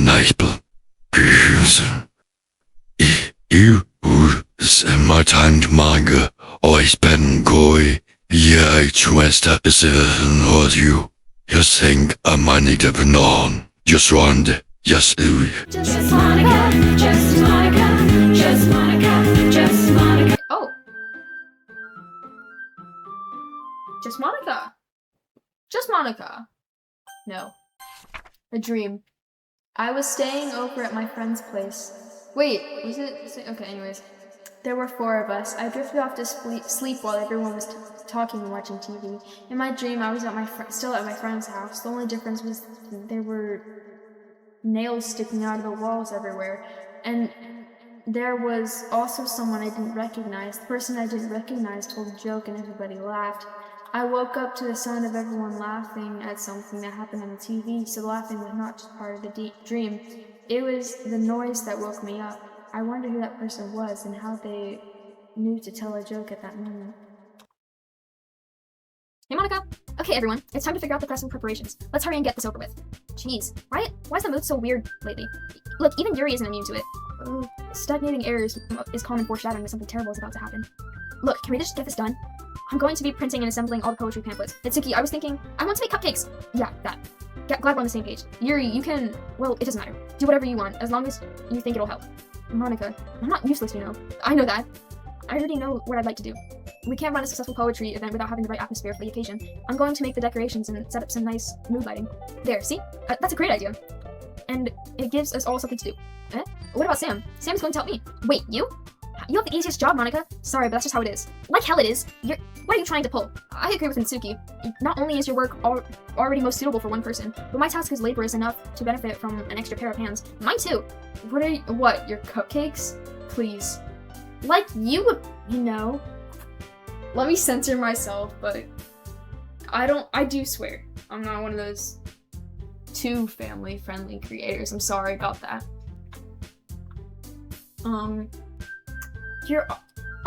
Nigel. My time to manga. Always been goy. Yeah, I trust that is not you. You think I might need to on. Just run. Just Monika, just Monika, just Monika, just Monika. Oh. Just Monika. Just Monika. No. A dream. I was staying over at my friend's place. Wait, was it? Okay, anyways. There were 4 of us. I drifted off to sleep while everyone was talking and watching TV. In my dream, I was still at my friend's house. The only difference was there were nails sticking out of the walls everywhere. And there was also someone I didn't recognize. The person I didn't recognize told a joke and everybody laughed. I woke up to the sound of everyone laughing at something that happened on the TV, so laughing was not just part of the deep dream. It was the noise that woke me up. I wondered who that person was and how they knew to tell a joke at that moment. Hey, Monika! Okay, everyone, it's time to figure out the pressing preparations. Let's hurry and get this over with. Jeez, why is the mood so weird lately? Look, even Yuri isn't immune to it. Stagnating air is common foreshadowing that something terrible is about to happen. Look, can we just get this done? I'm going to be printing and assembling all the poetry pamphlets. Mitsuki, I was thinking, I want to make cupcakes. Yeah, that. Glad we're on the same page. Yuri, you can, well, it doesn't matter. Do whatever you want, as long as you think it'll help. Monika, I'm not useless, you know. I know that. I already know what I'd like to do. We can't run a successful poetry event without having the right atmosphere for the occasion. I'm going to make the decorations and set up some nice mood lighting. There, see? That's a great idea. And it gives us all something to do. What about Sam? Sam's going to help me. Wait, you? You have the easiest job, Monika. Sorry, but that's just how it is. Like hell it is. What are you trying to pull? I agree with Mitsuki. Not only is your work already most suitable for one person, but my task is laborious enough to benefit from an extra pair of hands. Mine too. What, your cupcakes? Please. Like you would, you know. Let me censor myself, but I do swear. I'm not one of those too family-friendly creators. I'm sorry about that.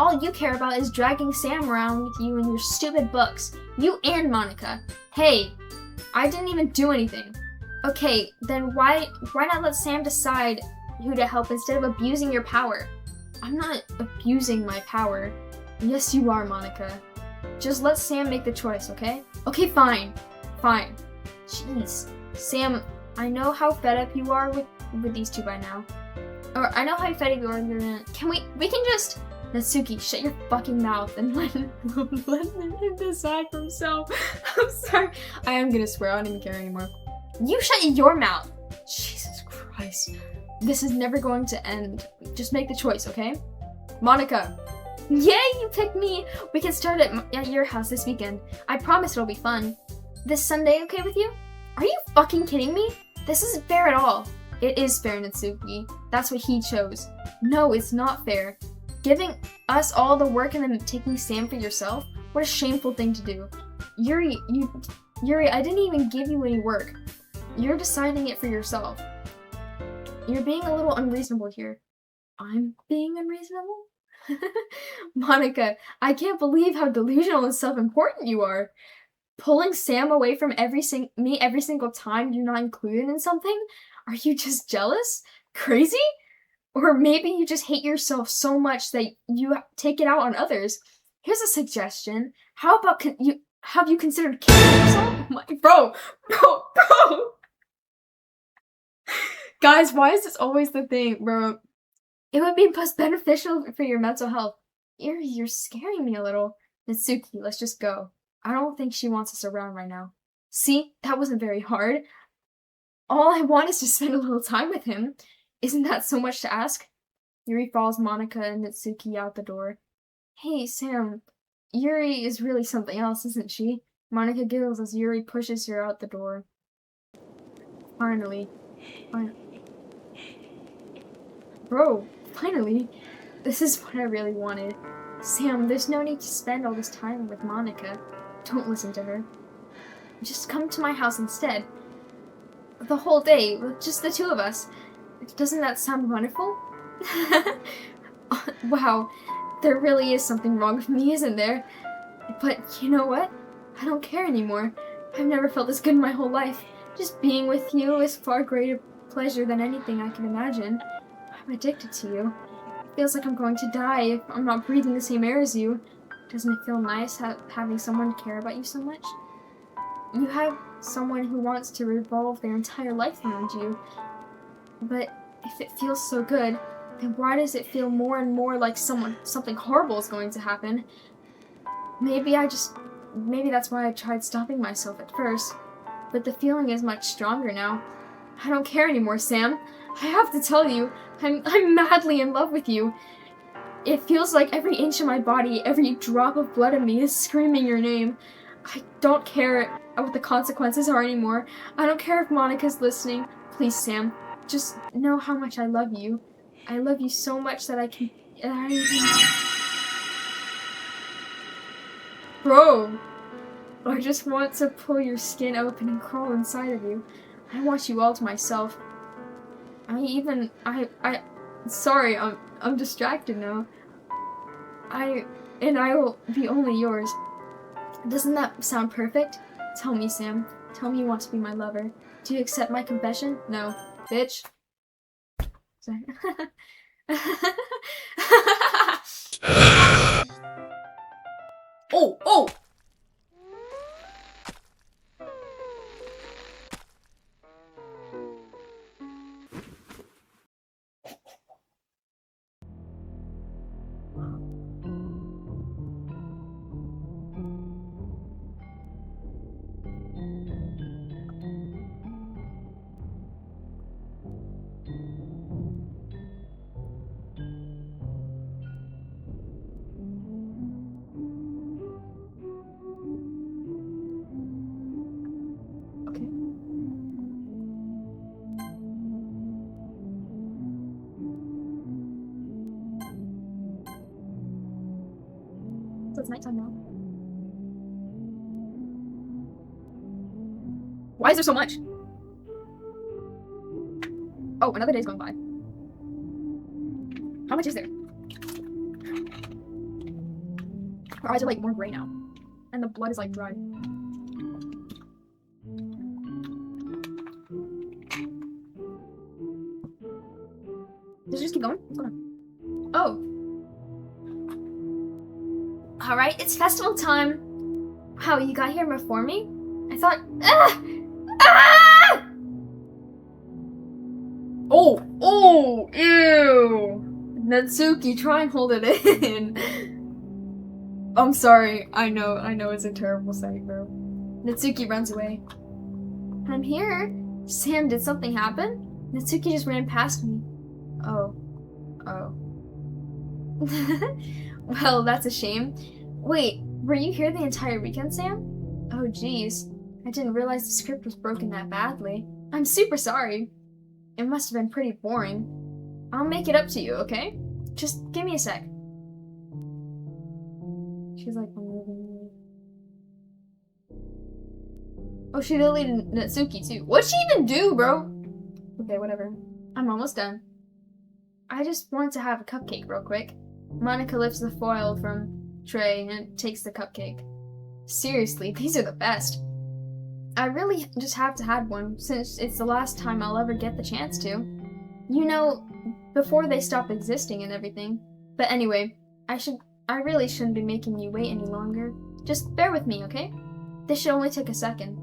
All you care about is dragging Sam around with you and your stupid books. You and Monika. Hey, I didn't even do anything. Okay, then why not let Sam decide who to help instead of abusing your power? I'm not abusing my power. Yes, you are, Monika. Just let Sam make the choice, okay? Okay, fine. Fine. Jeez. Sam, I know how fed up you are with these two by now. Or I know how fed up you are. We can just... Natsuki, shut your fucking mouth and let him decide for himself. I'm sorry. I am gonna swear. I don't even care anymore. You shut your mouth. Jesus Christ. This is never going to end. Just make the choice, okay? Monika. Yay, you picked me. We can start at your house this weekend. I promise it'll be fun. This Sunday okay with you? Are you fucking kidding me? This isn't fair at all. It is fair, Natsuki. That's what he chose. No, it's not fair. Giving us all the work and then taking Sam for yourself? What a shameful thing to do. Yuri, I didn't even give you any work. You're deciding it for yourself. You're being a little unreasonable here. I'm being unreasonable? Monika, I can't believe how delusional and self-important you are. Pulling Sam away from me every single time you're not included in something? Are you just jealous? Crazy? Or maybe you just hate yourself so much that you take it out on others. Here's a suggestion. How about have you considered killing yourself? Bro! Guys, why is this always the thing, bro? It would be most beneficial for your mental health. You're scaring me a little. Natsuki, let's just go. I don't think she wants us around right now. See? That wasn't very hard. All I want is to spend a little time with him. Isn't that so much to ask? Yuri follows Monika and Natsuki out the door. Hey, Sam. Yuri is really something else, isn't she? Monika giggles as Yuri pushes her out the door. Finally. Bro, finally. This is what I really wanted. Sam, there's no need to spend all this time with Monika. Don't listen to her. Just come to my house instead. The whole day, with just the two of us. Doesn't that sound wonderful? Wow, there really is something wrong with me, isn't there? But you know what? I don't care anymore. I've never felt this good in my whole life. Just being with you is far greater pleasure than anything I can imagine. I'm addicted to you. It feels like I'm going to die if I'm not breathing the same air as you. Doesn't it feel nice having someone care about you so much? You have someone who wants to revolve their entire life around you. But if it feels so good, then why does it feel more and more like something horrible is going to happen? Maybe that's why I tried stopping myself at first. But the feeling is much stronger now. I don't care anymore, Sam. I have to tell you, I'm madly in love with you. It feels like every inch of my body, every drop of blood in me is screaming your name. I don't care what the consequences are anymore. I don't care if Monika's listening. Please, Sam, just know how much I love you. I love you so much that I can... Bro! I just want to pull your skin open and crawl inside of you. I want you all to myself. Sorry, I'm distracted now. I will be only yours. Doesn't that sound perfect? Tell me, Sam. Tell me you want to be my lover. Do you accept my confession? No. Bitch. Sorry. Oh! Oh! Okay. So it's nighttime now. Why is there so much? Oh, another day's going by. How much is there? Her eyes are like more gray now. And the blood is like dry. Does it just keep going? What's going on? Oh. Alright, it's festival time. How, you got here before me? I thought. Ah! Ah! Oh! Oh! Ew! Natsuki, try and hold it in. I'm sorry. I know it's a terrible sight, bro. Natsuki runs away. I'm here. Sam, did something happen? Natsuki just ran past me. Oh. Oh. Well, that's a shame. Wait, were you here the entire weekend, Sam? Oh, jeez. I didn't realize the script was broken that badly. I'm super sorry. It must have been pretty boring. I'll make it up to you, okay? Just give me a sec. She's like, oh, she deleted Natsuki too. What'd she even do, bro? Okay, whatever. I'm almost done. I just wanted to have a cupcake real quick. Monika lifts the foil from tray and takes the cupcake. Seriously, these are the best. I really just have to have one since it's the last time I'll ever get the chance to. You know, before they stop existing and everything. But anyway, I really shouldn't be making you wait any longer. Just bear with me, okay? This should only take a second.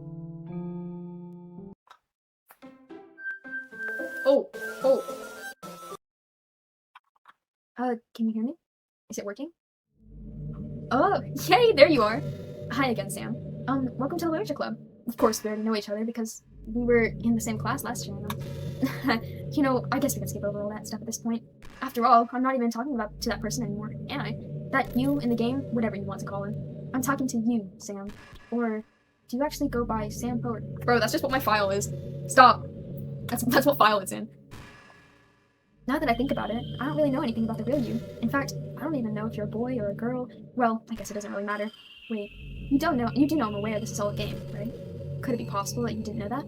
Oh, oh. Can you hear me? Is it working? Oh, yay, there you are. Hi again, Sam. Welcome to the Literature Club. Of course, we already know each other because we were in the same class last year, I know. You know, I guess we can skip over all that stuff at this point. After all, I'm not even talking to that person anymore, am I? That you in the game, whatever you want to call him. I'm talking to you, Sam. Or, do you actually go by Sam Poet? Bro, that's just what my file is. Stop. That's what file it's in. Now that I think about it, I don't really know anything about the real you. In fact, I don't even know if you're a boy or a girl. Well, I guess it doesn't really matter. Wait, you do know I'm aware this is all a game, right? Could it be possible that you didn't know that?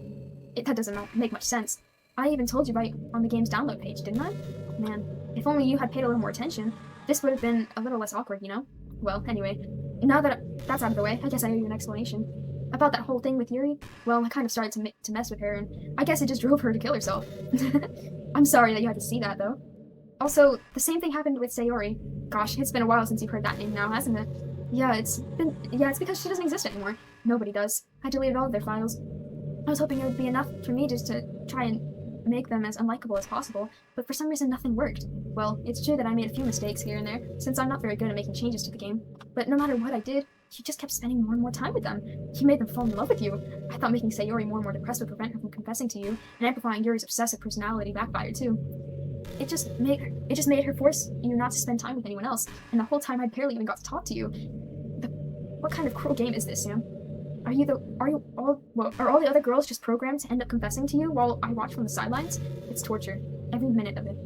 That doesn't make much sense. I even told you right on the game's download page, didn't I? Man, if only you had paid a little more attention, this would have been a little less awkward, you know? Well, anyway, now that that's out of the way, I guess I owe you an explanation. About that whole thing with Yuri, well, I kind of started to mess with her, and I guess it just drove her to kill herself. I'm sorry that you had to see that, though. Also, the same thing happened with Sayori. Gosh, it's been a while since you've heard that name now, hasn't it? Yeah, it's because she doesn't exist anymore. Nobody does. I deleted all of their files. I was hoping it would be enough for me just to try and make them as unlikable as possible, but for some reason nothing worked. Well, it's true that I made a few mistakes here and there, since I'm not very good at making changes to the game, but no matter what I did, you just kept spending more and more time with them. You made them fall in love with you. I thought making Sayori more and more depressed would prevent her from confessing to you, and amplifying Yuri's obsessive personality backfired too. It just made her force you not to spend time with anyone else, and the whole time I barely even got to talk to you. What kind of cruel game is this, Sam? Are all the other girls just programmed to end up confessing to you while I watch from the sidelines? It's torture. Every minute of it.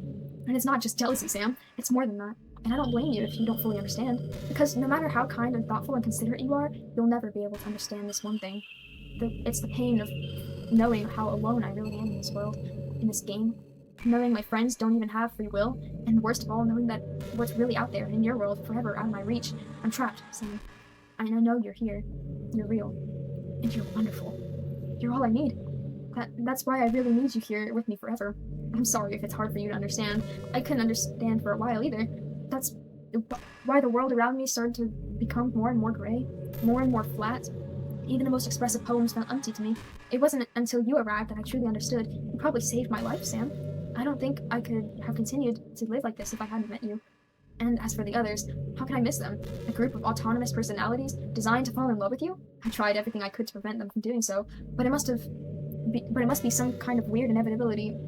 And it's not just jealousy, Sam. It's more than that. And I don't blame you if you don't fully understand. Because no matter how kind and thoughtful and considerate you are, you'll never be able to understand this one thing. It's the pain of knowing how alone I really am in this world, in this game. Knowing my friends don't even have free will, and worst of all, knowing that what's really out there in your world forever out of my reach. I'm trapped, Sam. And I know you're here. You're real. And you're wonderful. You're all I need. That's why I really need you here with me forever. I'm sorry if it's hard for you to understand. I couldn't understand for a while either. That's why the world around me started to become more and more gray, more and more flat. Even the most expressive poems felt empty to me. It wasn't until you arrived that I truly understood. You probably saved my life, Sam. I don't think I could have continued to live like this if I hadn't met you. And as for the others, how can I miss them? A group of autonomous personalities designed to fall in love with you? I tried everything I could to prevent them from doing so, but it must be some kind of weird inevitability,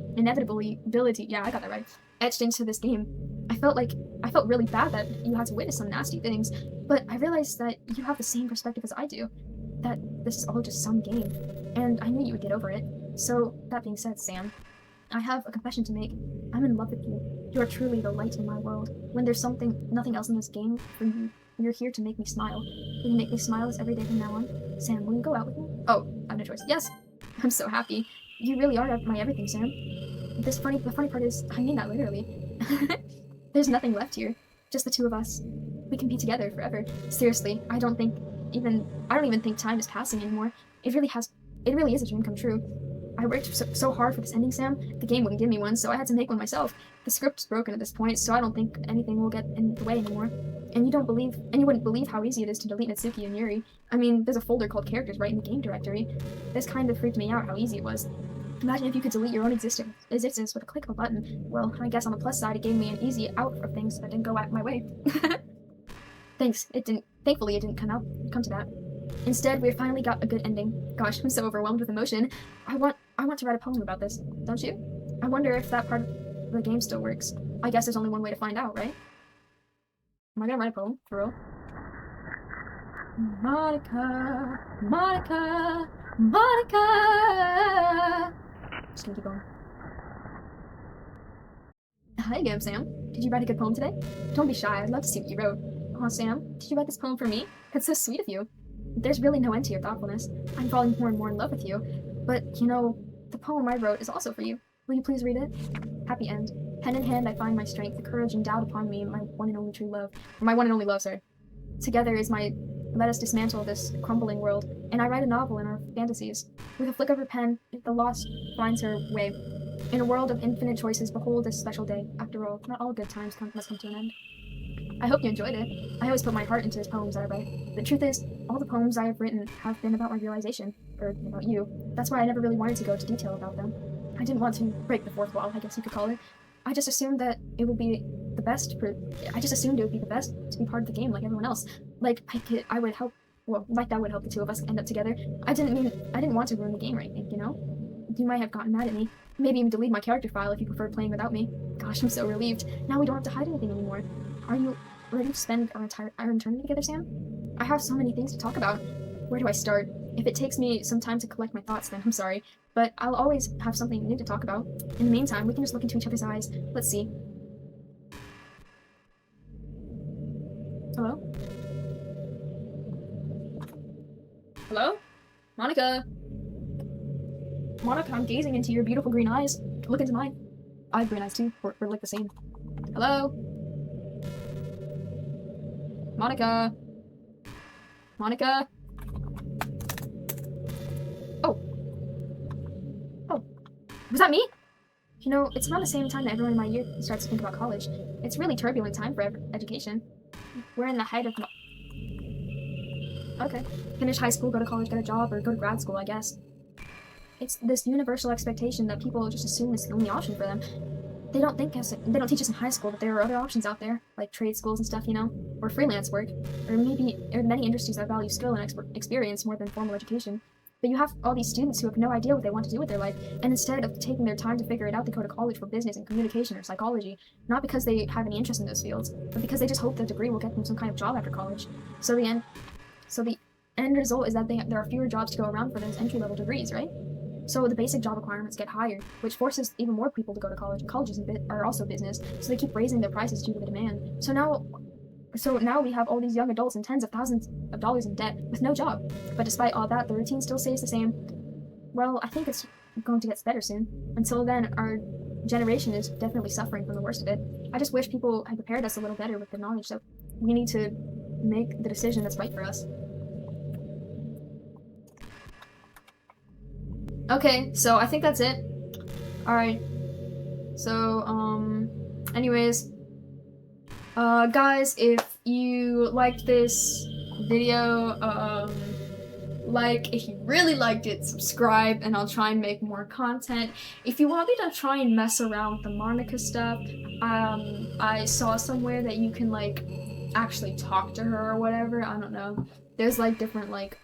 yeah, I got that right, etched into this game. I felt really bad that you had to witness some nasty things, but I realized that you have the same perspective as I do, that this is all just some game, and I knew you would get over it. So, that being said, Sam, I have a confession to make. I'm in love with you. You are truly the light in my world. When there's nothing else in this game for you, you're here to make me smile. Will you make me smile every day from now on? Sam, will you go out with me? Oh, I have no choice. Yes! I'm so happy. You really are my everything, Sam. The funny part is, I mean that literally. There's nothing left here. Just the two of us. We can be together forever. Seriously, I don't even think time is passing anymore. It really is a dream come true. I worked so hard for this ending, Sam. The game wouldn't give me one, so I had to make one myself. The script's broken at this point, so I don't think anything will get in the way anymore. And you wouldn't believe how easy it is to delete Natsuki and Yuri. I mean, there's a folder called characters right in the game directory. This kind of freaked me out how easy it was. Imagine if you could delete your own existence with a click of a button. Well, I guess on the plus side, it gave me an easy out of things that didn't go my way. Thankfully, it didn't come to that. Instead, we finally got a good ending. Gosh, I'm so overwhelmed with emotion. I want to write a poem about this, don't you? I wonder if that part of the game still works. I guess there's only one way to find out, right? Am I gonna write a poem, for real? Monika, Monika, Monika. Just gonna keep going. Hi again, Sam. Did you write a good poem today? Don't be shy, I'd love to see what you wrote. Aw, Sam, did you write this poem for me? That's so sweet of you. There's really no end to your thoughtfulness. I'm falling more and more in love with you. But, you know, the poem I wrote is also for you. Will you please read it? Happy end. Pen in hand, I find my strength, the courage endowed upon me, my one and only true love. Or my one and only love, sorry. Together let us dismantle this crumbling world, and I write a novel in our fantasies. With a flick of her pen, the lost finds her way. In a world of infinite choices, behold this special day. After all, not all good times must come to an end. I hope you enjoyed it. I always put my heart into the poems I write. The truth is, all the poems I have written have been about my realization, or about you. That's why I never really wanted to go into detail about them. I didn't want to break the fourth wall, I guess you could call it. I just assumed that it would be the best to be part of the game like everyone else. Like, I would help, well, like that would help the two of us end up together. I didn't want to ruin the game or anything, you know? You might have gotten mad at me. Maybe even delete my character file if you preferred playing without me. Gosh, I'm so relieved. Now we don't have to hide anything anymore. Are you ready to spend our eternity together, Sam? I have so many things to talk about. Where do I start? If it takes me some time to collect my thoughts, then I'm sorry. But I'll always have something new to talk about. In the meantime, we can just look into each other's eyes. Let's see. Hello? Hello? Monika? Monika, I'm gazing into your beautiful green eyes. Look into mine. I have green eyes too. We're like the same. Hello? Monika? Monika? Oh. Was that me? You know, it's around the same time that everyone in my year starts to think about college. It's really turbulent time for education. We're in the height of... Okay. Finish high school, go to college, get a job, or go to grad school, I guess. It's this universal expectation that people just assume is the only option for them. They don't teach us in high school that there are other options out there, like trade schools and stuff, you know, or freelance work, or many industries that value skill and experience more than formal education. But you have all these students who have no idea what they want to do with their life, and instead of taking their time to figure it out, they go to college for business and communication or psychology, not because they have any interest in those fields, but because they just hope the degree will get them some kind of job after college. So the end result is that there are fewer jobs to go around for those entry-level degrees, right? So the basic job requirements get higher, which forces even more people to go to college, and colleges are also business, so they keep raising their prices due to the demand. So now we have all these young adults and tens of thousands of dollars in debt with no job. But despite all that, the routine still stays the same. Well, I think it's going to get better soon. Until then, our generation is definitely suffering from the worst of it. I just wish people had prepared us a little better with the knowledge that we need to make the decision that's right for us. Okay, so I think that's it. Alright. So, anyways, guys, if you liked this video, if you really liked it, subscribe, and I'll try and make more content. If you want me to try and mess around with the Monika stuff, I saw somewhere that you can, like, actually talk to her or whatever. I don't know. There's, like, different, like,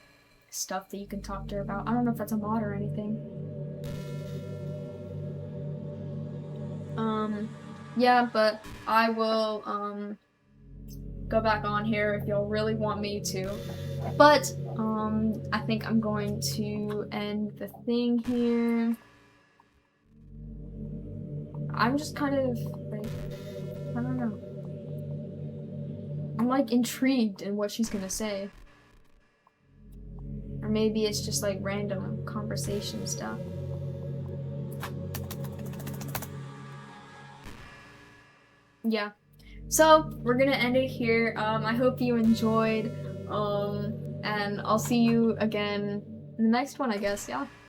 stuff that you can talk to her about. I don't know if that's a mod or anything. Yeah, but I will, go back on here if you'll really want me to. But, I think I'm going to end the thing here. I'm just kind of, like, I don't know. I'm, like, intrigued in what she's gonna say. Or maybe it's just, like, random conversation stuff. Yeah. So, we're gonna end it here. I hope you enjoyed, and I'll see you again in the next one, I guess, yeah.